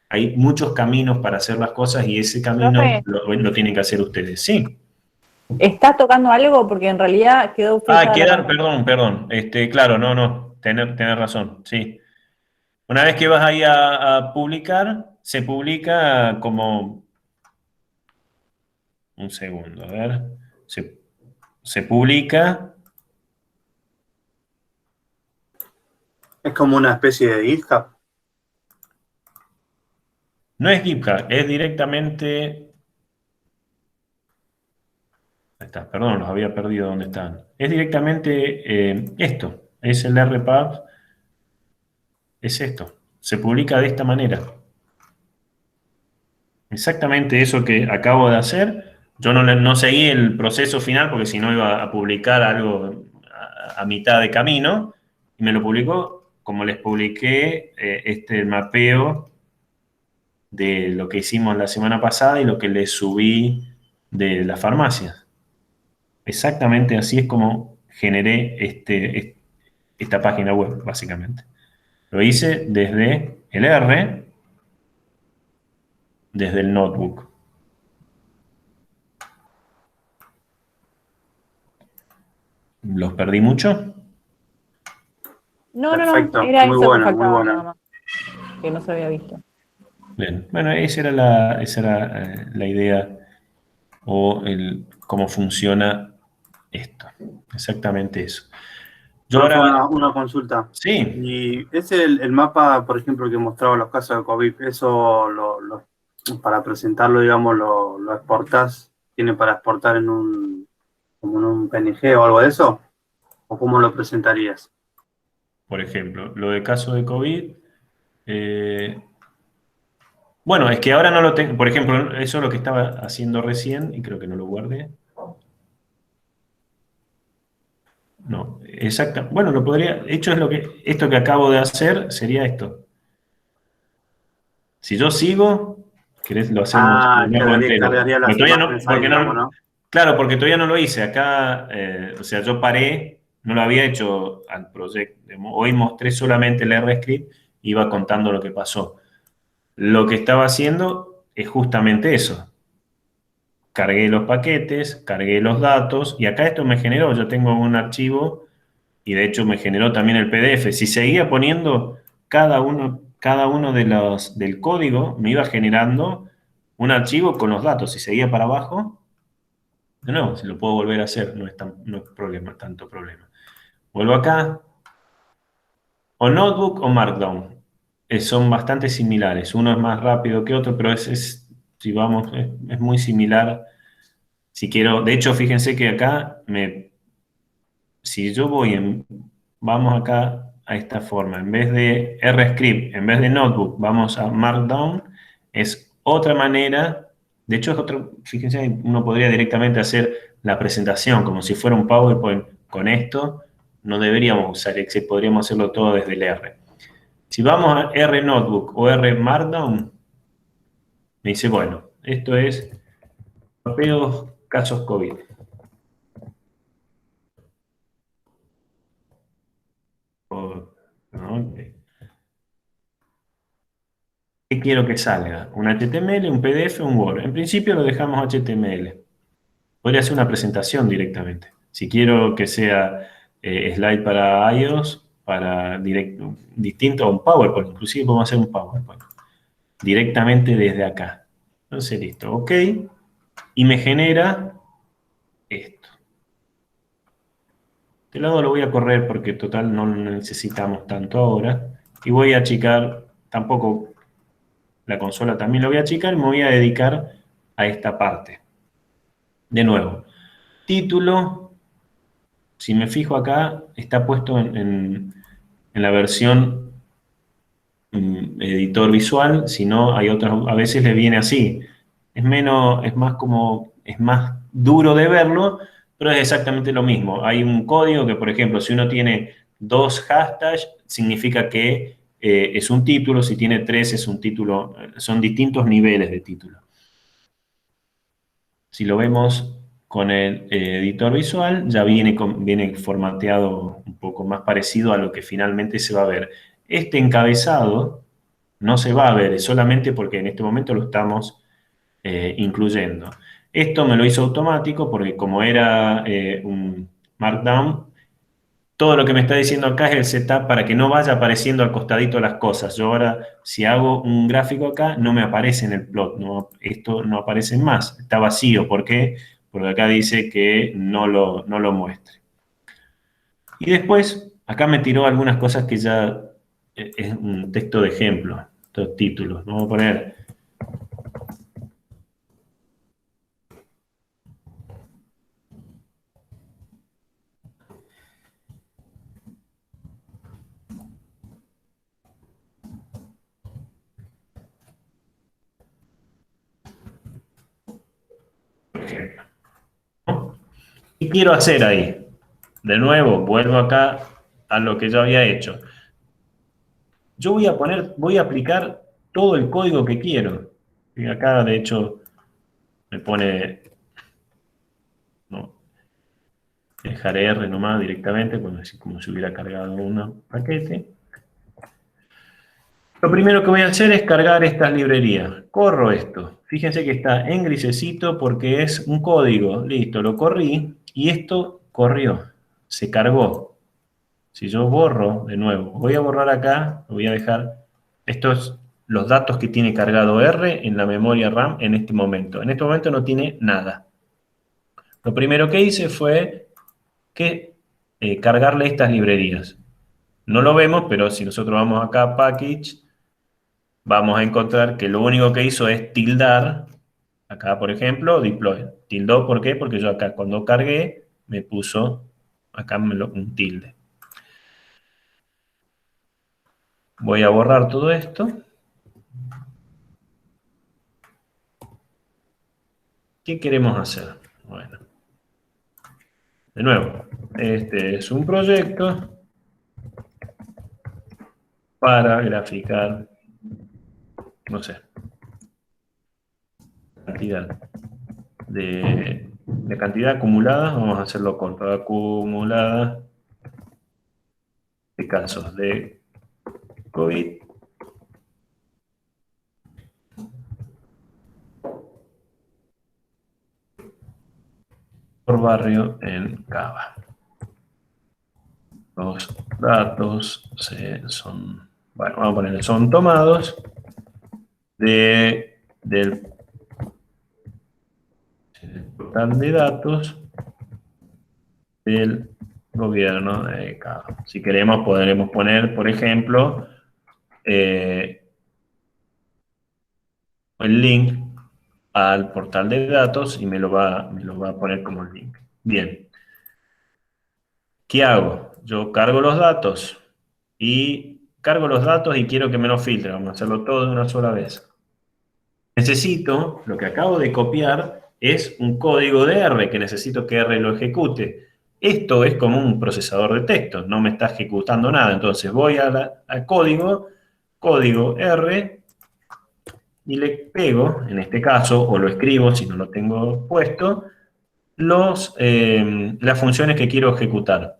A: Hay muchos caminos para hacer las cosas y ese camino
D: Profe,
A: lo tienen que hacer ustedes. Sí.
D: ¿está tocando algo? Porque en realidad quedó frisada la pantalla.
A: Perdón. Claro, no. Tener razón, sí. Una vez que vas ahí a publicar, se publica como... Un segundo, a ver. Se publica...
B: Es como una especie de GitHub.
A: No es GitHub, es directamente... Ahí está, perdón, los había perdido donde están. Es directamente esto, es el RPAP, es esto. Se publica de esta manera. Exactamente eso que acabo de hacer. Yo no seguí el proceso final porque si no iba a publicar algo a mitad de camino. Y me lo publicó como les publiqué este mapeo de lo que hicimos la semana pasada y lo que les subí de las farmacias. Exactamente así es como generé esta página web, básicamente. Lo hice desde el R, desde el notebook. ¿Los perdí mucho?
D: No,
B: Perfecto,
D: era
B: muy
D: eso que
B: buena, muy
D: faltaba
B: buena.
D: nada más, que no se había visto.
A: Bien, bueno, esa era la idea o cómo funciona esto. Exactamente eso. Yo
B: Profe,
A: ahora,
B: una consulta.
A: sí,
B: Y ese el mapa, por ejemplo, que mostraba los casos de COVID, eso para presentarlo, digamos, lo exportás, ¿tiene para exportar como en un PNG o algo de eso? ¿O cómo lo presentarías?
A: por ejemplo, lo de caso de COVID. Bueno, es que ahora no lo tengo. Por ejemplo, eso es lo que estaba haciendo recién y creo que no lo guardé. No, exacto. Bueno, lo podría. Hecho es esto que acabo de hacer sería esto. Si yo sigo, ¿querés? Lo hacemos
B: Ah,
A: de nuevo entero.
B: cargaría
A: Pero
B: las
A: todavía no,
B: imágenes ahí,
A: porque
B: digamos,
A: no.
B: ¿no?
A: Claro, porque todavía no lo hice. Acá, o sea, yo paré, no lo había hecho al proyecto. Hoy mostré solamente el RScript, iba contando lo que pasó. Lo que estaba haciendo es justamente eso. Cargué los paquetes, cargué los datos, y acá esto me generó, yo tengo un archivo, y de hecho me generó también el PDF. Si seguía poniendo cada uno del código, me iba generando un archivo con los datos. Si seguía para abajo, de nuevo, se lo puedo volver a hacer, no es tanto problema. Vuelvo acá, o Notebook o Markdown. Son bastante similares, uno es más rápido que otro, pero si vamos, es muy similar. Si quiero, de hecho, fíjense que acá, si yo vamos acá a esta forma, en vez de RScript, en vez de Notebook, vamos a Markdown, es otra manera, de hecho es otro, fíjense, uno podría directamente hacer la presentación como si fuera un PowerPoint con esto, no deberíamos usar Excel, podríamos hacerlo todo desde el R. Si vamos a R Notebook o R Markdown, me dice, bueno, esto es mapeos casos COVID. Okay. ¿Qué quiero que salga? ¿Un HTML, un PDF, un Word? En principio lo dejamos HTML. Podría ser una presentación directamente. Si quiero que sea slide para iOS, para distinto a un PowerPoint, inclusive podemos hacer un PowerPoint directamente desde acá. Entonces, listo, OK. Y me genera esto. Este lado lo voy a correr porque total no lo necesitamos tanto ahora. Y voy a achicar, tampoco la consola también lo voy a achicar y me voy a dedicar a esta parte. De nuevo, título, si me fijo acá, está puesto en la versión editor visual, si no hay otras, a veces le viene así. Es más duro de verlo, pero es exactamente lo mismo. Hay un código que, por ejemplo, si uno tiene 2 hashtags, significa que es un título, si tiene 3 es un título, son distintos niveles de título. Si lo vemos con el editor visual, ya viene formateado un poco más parecido a lo que finalmente se va a ver. Este encabezado no se va a ver, es solamente porque en este momento lo estamos incluyendo. Esto me lo hizo automático porque como era un Markdown, todo lo que me está diciendo acá es el setup para que no vaya apareciendo al costadito las cosas. Yo ahora, si hago un gráfico acá, no me aparece en el plot. No, esto no aparece más. Está vacío. ¿Por qué? Porque acá dice que no lo muestre. Y después, acá me tiró algunas cosas que ya es un texto de ejemplo. Estos títulos. Vamos a poner... ¿Qué quiero hacer ahí? De nuevo, vuelvo acá a lo que yo había hecho. Yo voy a aplicar todo el código que quiero. Y acá, de hecho, me pone, no, dejaré R nomás directamente, como si hubiera cargado un paquete. Lo primero que voy a hacer es cargar estas librerías. Corro esto. Fíjense que está en grisecito porque es un código. Listo, lo corrí y esto corrió. Se cargó. Si yo borro de nuevo, voy a borrar acá, lo voy a dejar. Estos los datos que tiene cargado R en la memoria RAM en este momento. En este momento no tiene nada. Lo primero que hice fue cargarle estas librerías. No lo vemos, pero si nosotros vamos acá a Package, vamos a encontrar que lo único que hizo es tildar, acá por ejemplo, deploy. Tildó, ¿por qué? Porque yo acá cuando cargué me puso acá un tilde. Voy a borrar todo esto. ¿Qué queremos hacer? Bueno, de nuevo, este es un proyecto para graficar, no sé, de cantidad acumulada, vamos a hacerlo corto, acumulada de casos de COVID por barrio en Cava. Los datos son, bueno, vamos a poner, son tomados del portal de datos del gobierno de Cava. Si queremos, podremos poner, por ejemplo, el link al portal de datos y me lo va a poner como link. Bien. ¿Qué hago? Yo cargo los datos y quiero que me lo filtre. Vamos a hacerlo todo de una sola vez. Necesito, lo que acabo de copiar es un código de R que necesito que R lo ejecute. Esto es como un procesador de texto, no me está ejecutando nada. Entonces voy al código R, y le pego, en este caso, o lo escribo si no lo tengo puesto, las funciones que quiero ejecutar.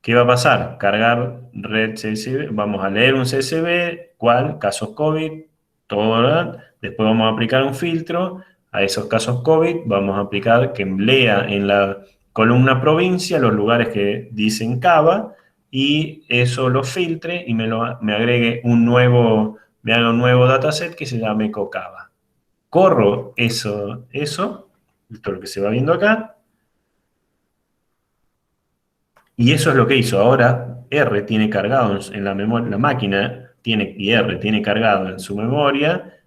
A: ¿Qué va a pasar? Cargar red CSV, vamos a leer un CSV, ¿cuál? Casos COVID, todo, ¿verdad? Después vamos a aplicar un filtro a esos casos COVID, vamos a aplicar que lea en la columna provincia los lugares que dicen Cava, y eso lo filtre y me agregue me haga un nuevo dataset que se llame Cocava. Corro esto es lo que se va viendo acá, y eso es lo que hizo. Ahora R tiene cargado en la memoria, la máquina y R tiene cargado en su memoria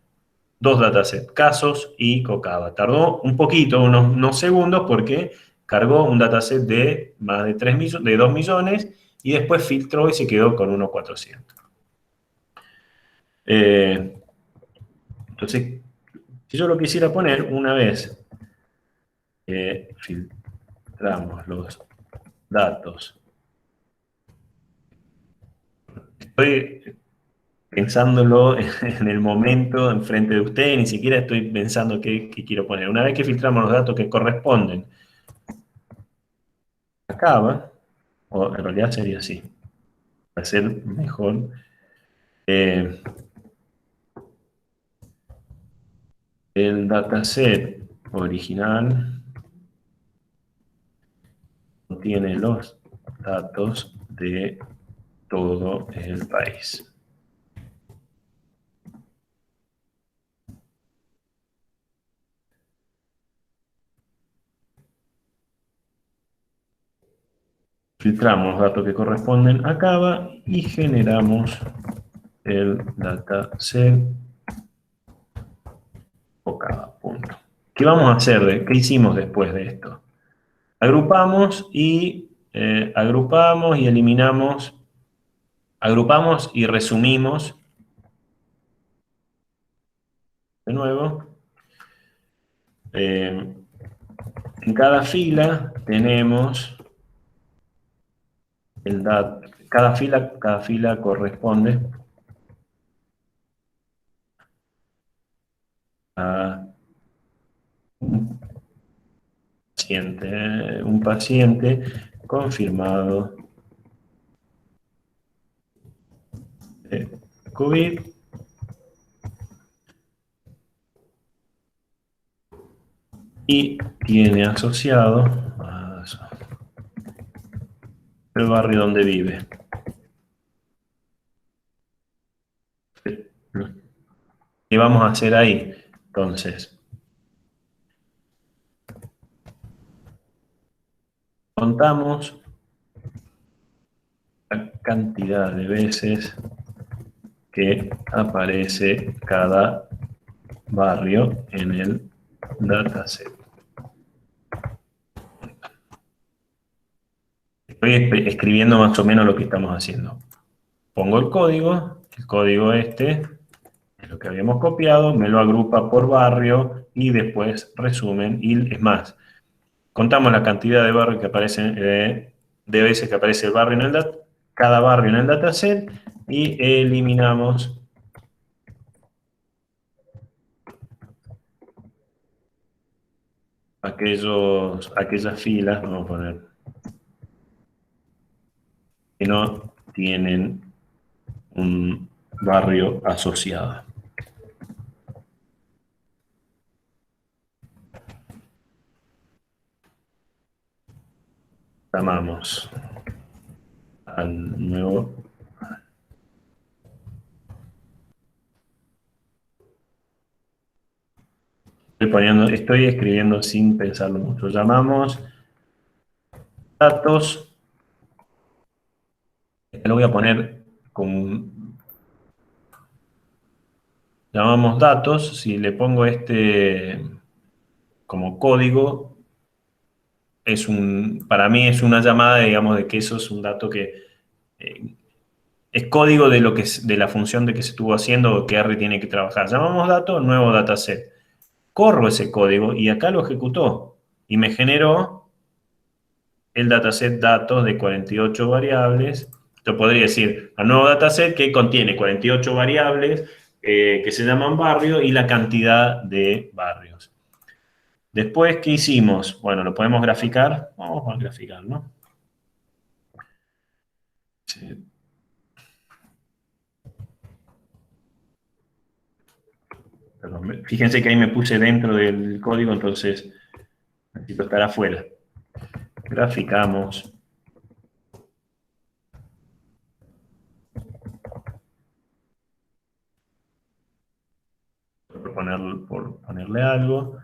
A: dos datasets, casos y Cocava. Tardó un poquito, unos segundos, porque cargó un dataset de más de 2 millones y después filtró y se quedó con 1.400. Entonces, si yo lo quisiera poner una vez filtramos los datos, estoy pensándolo en el momento, enfrente de usted, ni siquiera estoy pensando qué quiero poner. Una vez que filtramos los datos que corresponden, acaba, o en realidad sería así, para ser mejor. El dataset original contiene los datos de todo el país. Filtramos los datos que corresponden a Cava y generamos el dataset o Cava, punto. ¿Qué vamos a hacer? ¿Qué hicimos después de esto? Agrupamos y eliminamos, agrupamos y resumimos de nuevo. En cada fila tenemos cada fila corresponde a un paciente confirmado de COVID y tiene asociado el barrio donde vive. ¿Qué vamos a hacer ahí? Entonces, contamos la cantidad de veces que aparece cada barrio en el dataset. Estoy escribiendo más o menos lo que estamos haciendo. Pongo el código este es lo que habíamos copiado, me lo agrupa por barrio y después resumen. Y es más, contamos la cantidad de barrios que aparecen, de veces que aparece el barrio en cada barrio en el dataset, y eliminamos aquellas filas, vamos a poner, que no tienen un barrio asociado. Llamamos al nuevo. Estoy escribiendo sin pensarlo mucho. Llamamos datos. Lo voy a poner con llamamos datos. Si le pongo este como código, para mí es una llamada, digamos, de que eso es un dato que es código de de la función de que se estuvo haciendo o que R tiene que trabajar. Llamamos dato, nuevo dataset. Corro ese código y acá lo ejecutó y me generó el dataset datos de 48 variables. Yo podría decir al nuevo dataset que contiene 48 variables que se llaman barrio y la cantidad de barrios. Después, ¿qué hicimos? Bueno, lo podemos graficar. Vamos a graficar, ¿no? Sí. Perdón, fíjense que ahí me puse dentro del código, entonces necesito estar afuera. Graficamos. Por ponerle algo.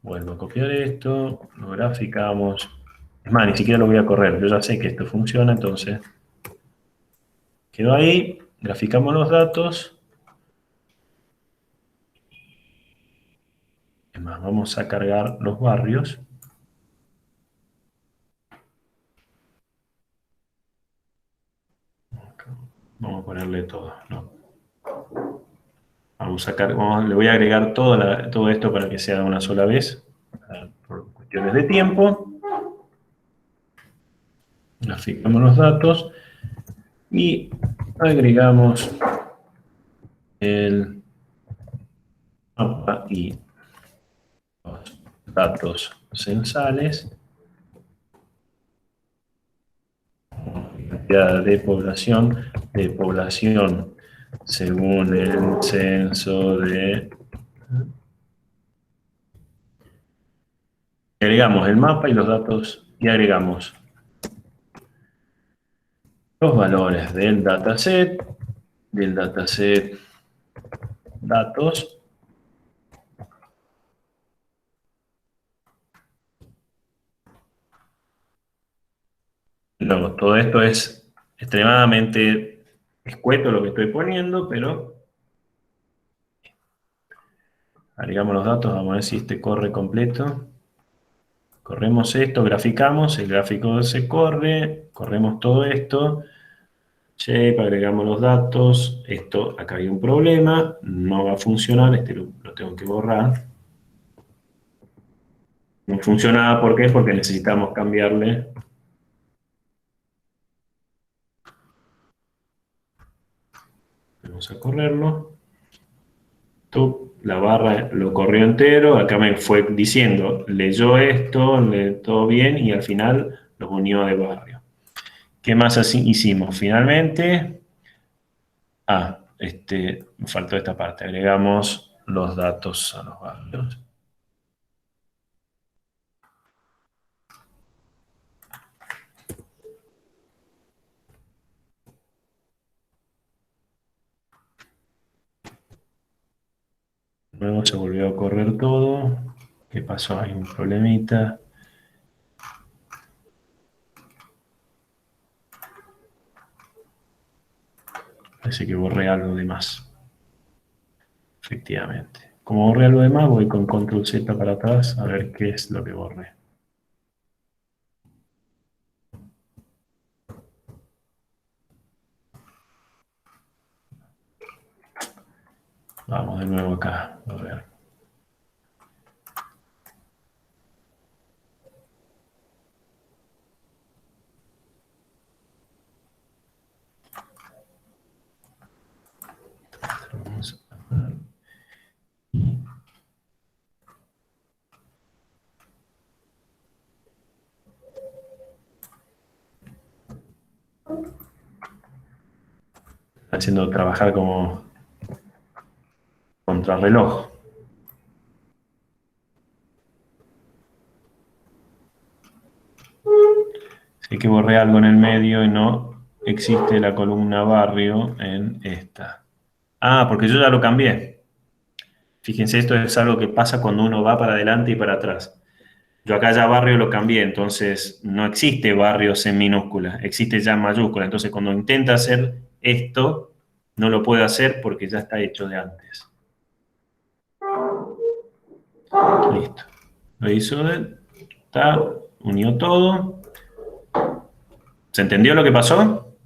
A: Vuelvo a copiar esto, lo graficamos. Es más, ni siquiera lo voy a correr. Yo ya sé que esto funciona, entonces quedó ahí. Graficamos los datos. Es más, vamos a cargar los barrios. Vamos a ponerle todo, ¿no? Le voy a agregar todo esto para que sea de una sola vez, por cuestiones de tiempo. Graficamos los datos y agregamos el mapa y los datos censales. Cantidad de población según el censo de... Agregamos el mapa y los datos y agregamos los valores del dataset datos. Luego, todo esto es extremadamente escueto lo que estoy poniendo, pero agregamos los datos, vamos a ver si este corre completo. Corremos esto, graficamos, el gráfico se corre, corremos todo esto, shape, agregamos los datos, esto, acá hay un problema, no va a funcionar, este lo tengo que borrar. No funcionaba, ¿por qué? Porque necesitamos cambiarle. Vamos a correrlo. La barra lo corrió entero, acá me fue diciendo, leyó esto, todo bien, y al final los unió de barrio. ¿Qué más así hicimos? Finalmente, me faltó esta parte, agregamos los datos a los barrios. Luego se volvió a correr todo. ¿Qué pasó? Hay un problemita. Parece que borré algo de más. Efectivamente. Como borré algo de más, voy con Control Z para atrás a ver qué es lo que borré. Vamos de nuevo acá, a ver. Vamos a ver. Haciendo trabajar como contrarreloj. Sé que borré algo en el medio y no existe la columna barrio en esta. Porque yo ya lo cambié. Fíjense, esto es algo que pasa cuando uno va para adelante y para atrás. Yo acá ya barrio lo cambié, entonces no existe barrios en minúscula, existe ya en mayúscula. Entonces cuando intenta hacer esto, no lo puede hacer porque ya está hecho de antes. Listo. Lo hizo está, unió todo. ¿Se entendió lo que pasó?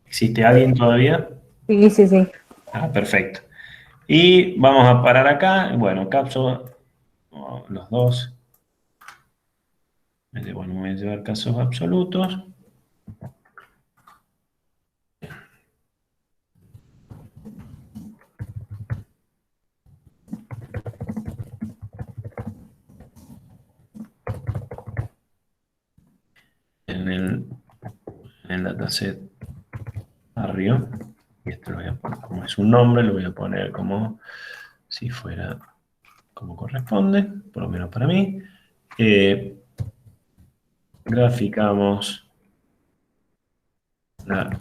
A: ¿Existe alguien todavía?
D: Sí, sí, sí.
A: Ah, perfecto. Y vamos a parar acá. Bueno, caso, los dos. Bueno, voy a llevar casos absolutos. En el dataset barrio. Y esto lo voy a poner, como es un nombre, lo voy a poner como si fuera como corresponde, por lo menos para mí. Graficamos la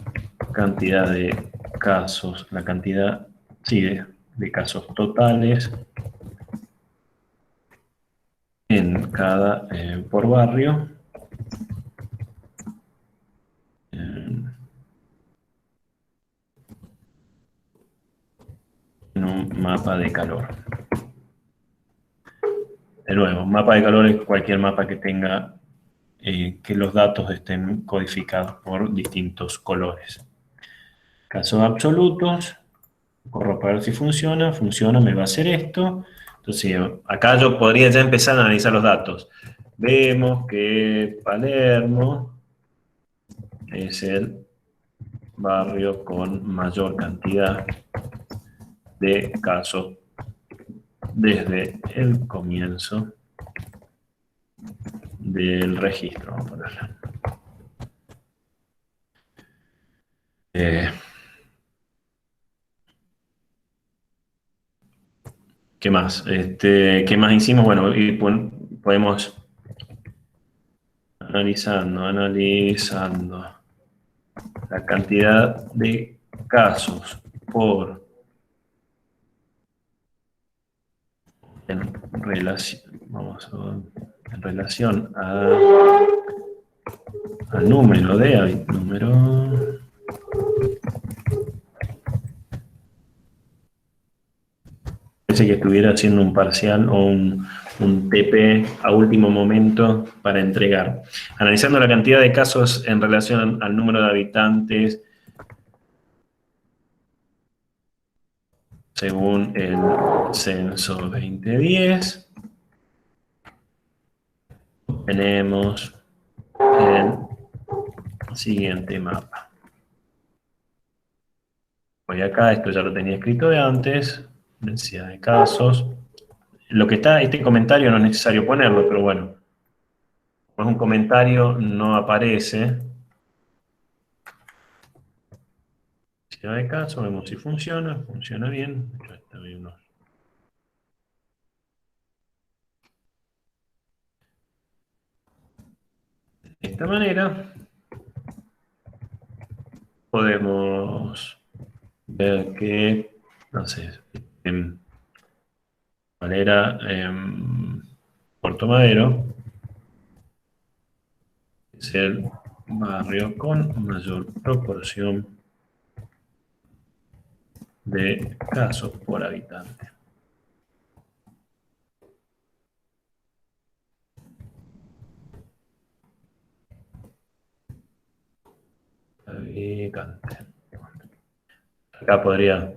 A: cantidad de casos, la cantidad, sí, de casos totales en cada, por barrio. En un mapa de calor. De nuevo, mapa de calor es cualquier mapa que tenga que los datos estén codificados por distintos colores. Casos absolutos, corro para ver si funciona, me va a hacer esto. Entonces, acá yo podría ya empezar a analizar los datos. Vemos que Palermo es el barrio con mayor cantidad de casos desde el comienzo del registro, vamos a ponerlo. ¿Qué más? ¿Qué más hicimos? Bueno, y podemos analizando la cantidad de casos por en relación al número de parece que estuviera haciendo un parcial o un TP a último momento para entregar. Analizando la cantidad de casos en relación al número de habitantes según el censo 2010, tenemos el siguiente mapa. Voy acá, esto ya lo tenía escrito de antes, densidad de casos. Lo que está, este comentario no es necesario ponerlo, pero bueno, como es un comentario, no aparece. Densidad de casos, vemos si funciona bien. De esta manera podemos ver que, no sé, cuál era Puerto Madero, es el barrio con mayor proporción de casos por habitante. Acá podría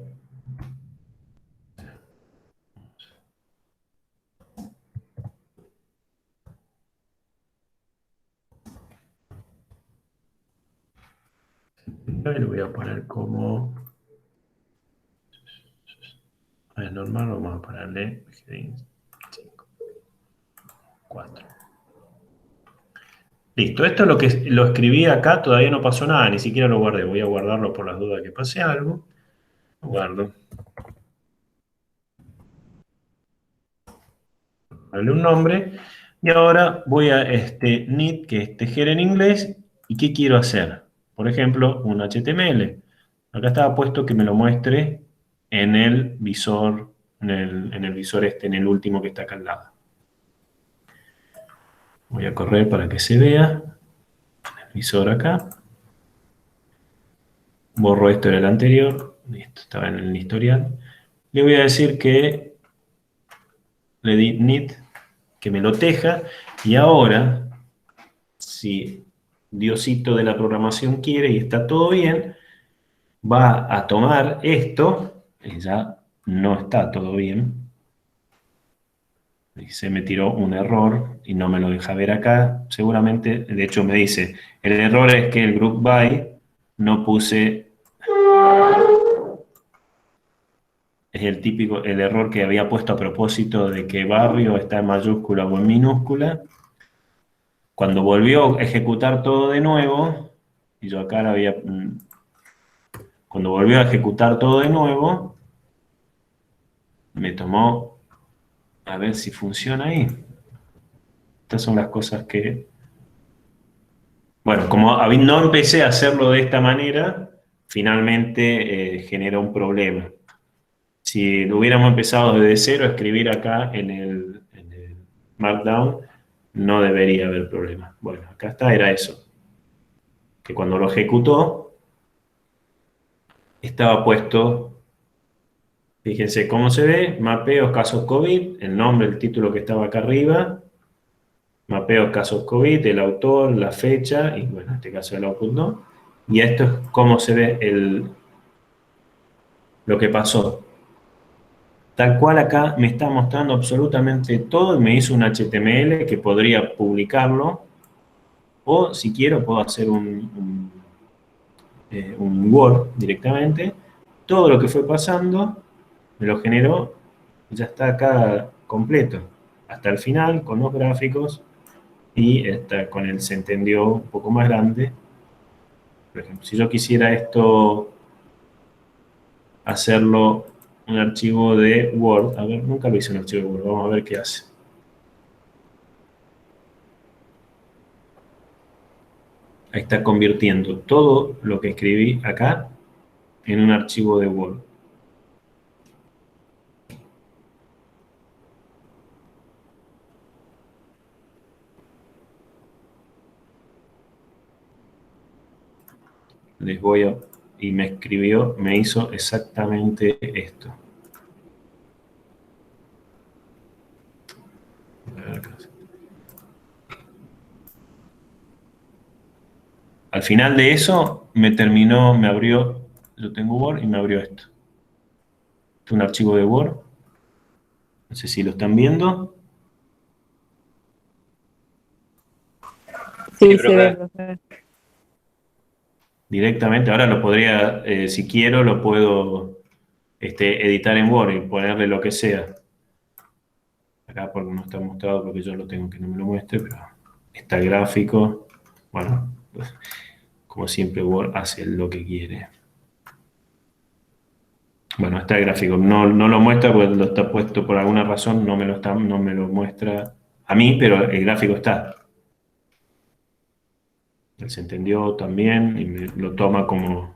A: lo voy a poner como es normal, vamos a ponerle 5, 4. Listo, esto es lo que lo escribí acá, todavía no pasó nada, ni siquiera lo guardé. Voy a guardarlo por las dudas que pase algo. Lo guardo. Darle un nombre. Y ahora voy a need, que es tejer en inglés. ¿Y qué quiero hacer? Por ejemplo, un HTML. Acá estaba puesto que me lo muestre en el visor, en el visor en el último que está acá al lado. Voy a correr para que se vea. El visor acá. Borro esto del anterior. Listo, estaba en el historial. Le voy a decir que le di init, que me lo teja, y ahora, si Diosito de la programación quiere y está todo bien, va a tomar esto, y ya no está todo bien, y se me tiró un error y no me lo deja ver acá, seguramente, de hecho me dice, el error es que el group by no puse, es el típico, el error que había puesto a propósito de que barrio está en mayúscula o en minúscula. Cuando volvió a ejecutar todo de nuevo, y yo acá había, cuando volvió a ejecutar todo de nuevo, me tomó, a ver si funciona ahí. Estas son las cosas que, bueno, como no empecé a hacerlo de esta manera, finalmente generó un problema. Si lo hubiéramos empezado desde cero a escribir acá en el Markdown, no debería haber problema. Bueno, acá está, era eso. Que cuando lo ejecutó, estaba puesto, fíjense cómo se ve, mapeos casos COVID, el nombre, el título que estaba acá arriba, mapeos casos COVID, el autor, la fecha, y bueno, en este caso el output no. Y esto es cómo se ve lo que pasó. Tal cual acá me está mostrando absolutamente todo y me hizo un HTML que podría publicarlo, o si quiero puedo hacer un Word directamente. Todo lo que fue pasando me lo generó, ya está acá completo, hasta el final con los gráficos y está con el se entendió un poco más grande. Por ejemplo, si yo quisiera esto hacerlo un archivo de Word, a ver, nunca lo hice un archivo de Word, vamos a ver qué hace. Ahí está convirtiendo todo lo que escribí acá en un archivo de Word. Les voy a... Y me escribió, me hizo exactamente esto. Al final de eso, me terminó, me abrió, yo tengo Word y me abrió esto. Es un archivo de Word. No sé si lo están viendo.
D: Sí, se ve, profe.
A: Directamente, ahora lo podría, si quiero, lo puedo editar en Word y ponerle lo que sea. Acá porque no está mostrado, porque yo lo tengo que no me lo muestre, pero está el gráfico. Bueno, pues, como siempre Word hace lo que quiere. Bueno, está el gráfico. No lo muestra porque lo está puesto por alguna razón, no me lo muestra a mí, pero el gráfico está. Él se entendió también y me lo toma como...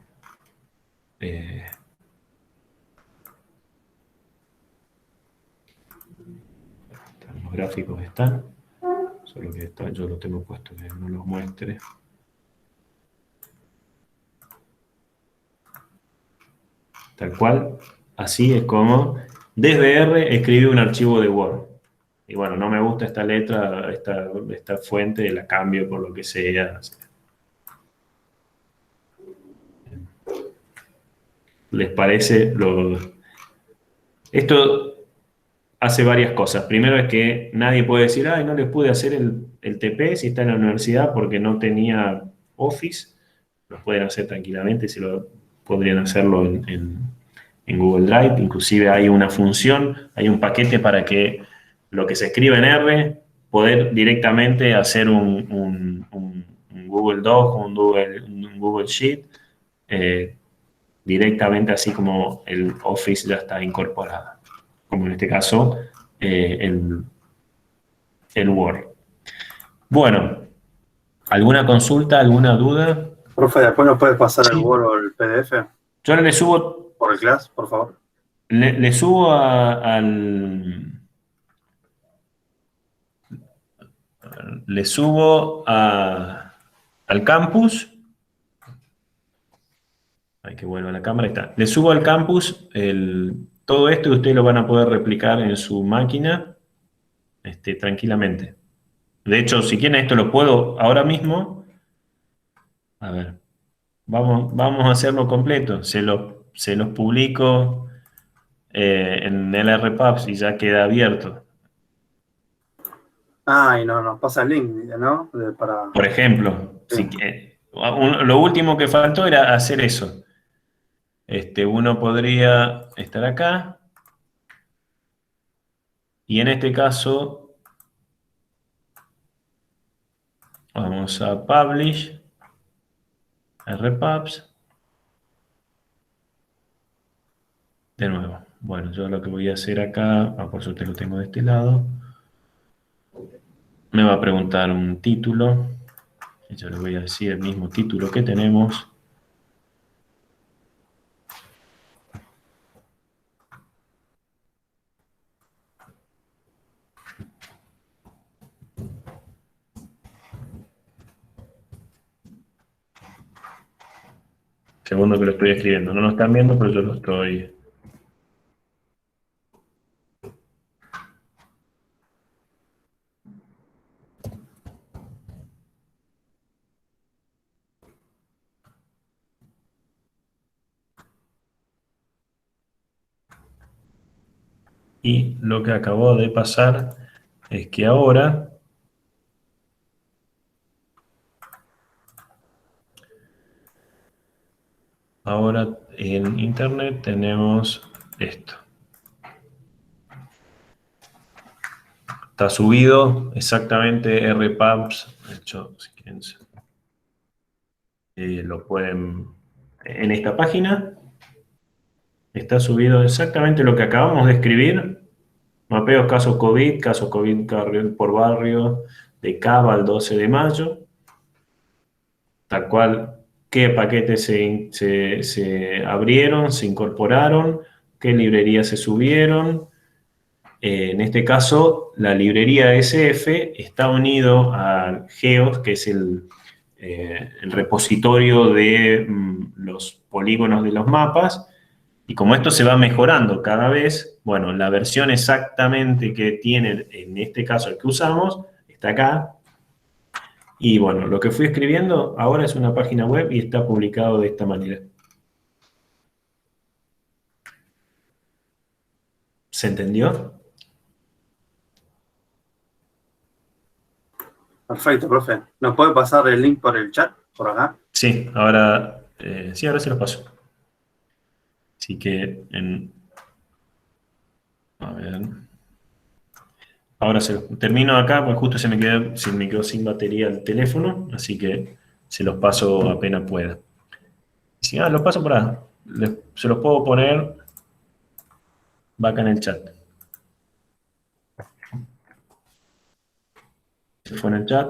A: los gráficos están, solo que yo lo tengo puesto que no los muestre. Tal cual, así es como desde R escribí un archivo de Word. Y bueno, no me gusta esta letra, esta fuente, la cambio por lo que sea. ¿Les parece? Esto hace varias cosas. Primero es que nadie puede decir, ay, no les pude hacer el TP si está en la universidad porque no tenía Office. Lo pueden hacer tranquilamente, podrían hacerlo en Google Drive. Inclusive hay una función, hay un paquete para que lo que se escribe en R, poder directamente hacer un Google Doc o un Google Sheet, directamente así como el Office ya está incorporado. Como en este caso, el Word. Bueno, ¿alguna consulta, alguna duda?
B: Profe, ¿después nos puedes pasar
A: Sí.
B: el Word o el PDF?
A: Yo ahora le subo...
B: Por el Class, por favor.
A: Le subo al... Le subo al campus. Hay que vuelva a la cámara, ahí está. Le subo al campus todo esto y ustedes lo van a poder replicar en su máquina. tranquilamente. De hecho, si quieren esto lo puedo ahora mismo. A ver, vamos a hacerlo completo. Se los publico en el RPubs y ya queda abierto.
B: Ah, y nos pasa el link, ¿no?
A: Por ejemplo,
B: sí.
A: Lo último que faltó era hacer eso. Uno podría estar acá. Y en este caso, vamos a Publish, RPubs. De nuevo. Bueno, yo lo que voy a hacer acá, por suerte lo tengo de este lado. Me va a preguntar un título. Y yo le voy a decir el mismo título que tenemos. Segundo que lo estoy escribiendo. No lo están viendo, pero yo lo estoy... Y lo que acabó de pasar es que ahora en Internet tenemos esto. Está subido exactamente RPubs. De hecho, si quieren, lo pueden... En esta página está subido exactamente lo que acabamos de escribir. Mapeos casos COVID por barrio, de Cava al 12 de mayo. Tal cual, qué paquetes se abrieron, se incorporaron, qué librerías se subieron. En este caso, la librería SF está unido a Geos, que es el repositorio de los polígonos de los mapas. Y como esto se va mejorando cada vez, bueno, la versión exactamente que tiene, en este caso el que usamos, está acá. Y bueno, lo que fui escribiendo ahora es una página web y está publicado de esta manera. ¿Se entendió?
B: Perfecto, profe. ¿Nos puede pasar el link por el chat, por acá?
A: Sí, ahora se los paso. Así que, a ver. Ahora termino acá, porque justo se me quedó sin batería el teléfono, así que se los paso apenas pueda. Si los paso por acá, se los puedo poner, va acá en el chat. Se fue en el chat.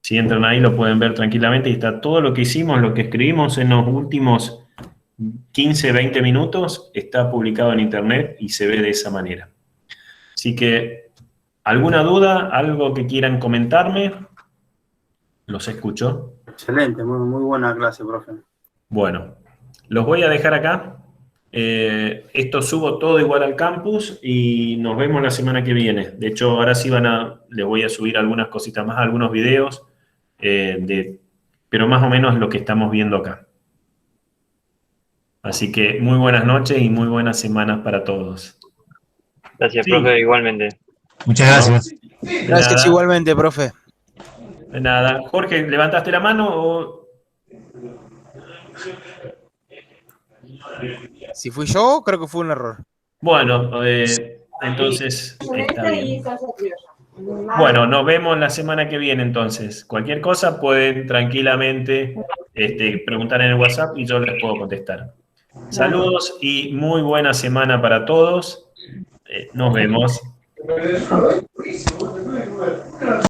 A: Si entran ahí lo pueden ver tranquilamente y está todo lo que hicimos, lo que escribimos en los últimos 15, 20 minutos, está publicado en internet y se ve de esa manera. Así que, ¿alguna duda? ¿Algo que quieran comentarme? Los escucho.
B: Excelente, muy buena clase, profe.
A: Bueno, los voy a dejar acá. Esto subo todo igual al campus y nos vemos la semana que viene. De hecho, ahora sí les voy a subir algunas cositas más, algunos videos, pero más o menos lo que estamos viendo acá. Así que muy buenas noches y muy buenas semanas para todos.
E: Gracias,
A: Sí.
E: profe, igualmente.
F: Muchas gracias.
G: Gracias igualmente, profe.
A: De nada. Jorge, ¿levantaste la mano o...?
G: Si fui yo, creo que fue un error.
A: Bueno, entonces está bien. Bueno, nos vemos la semana que viene entonces. Cualquier cosa pueden tranquilamente preguntar en el WhatsApp y yo les puedo contestar. Saludos y muy buena semana para todos. Nos vemos.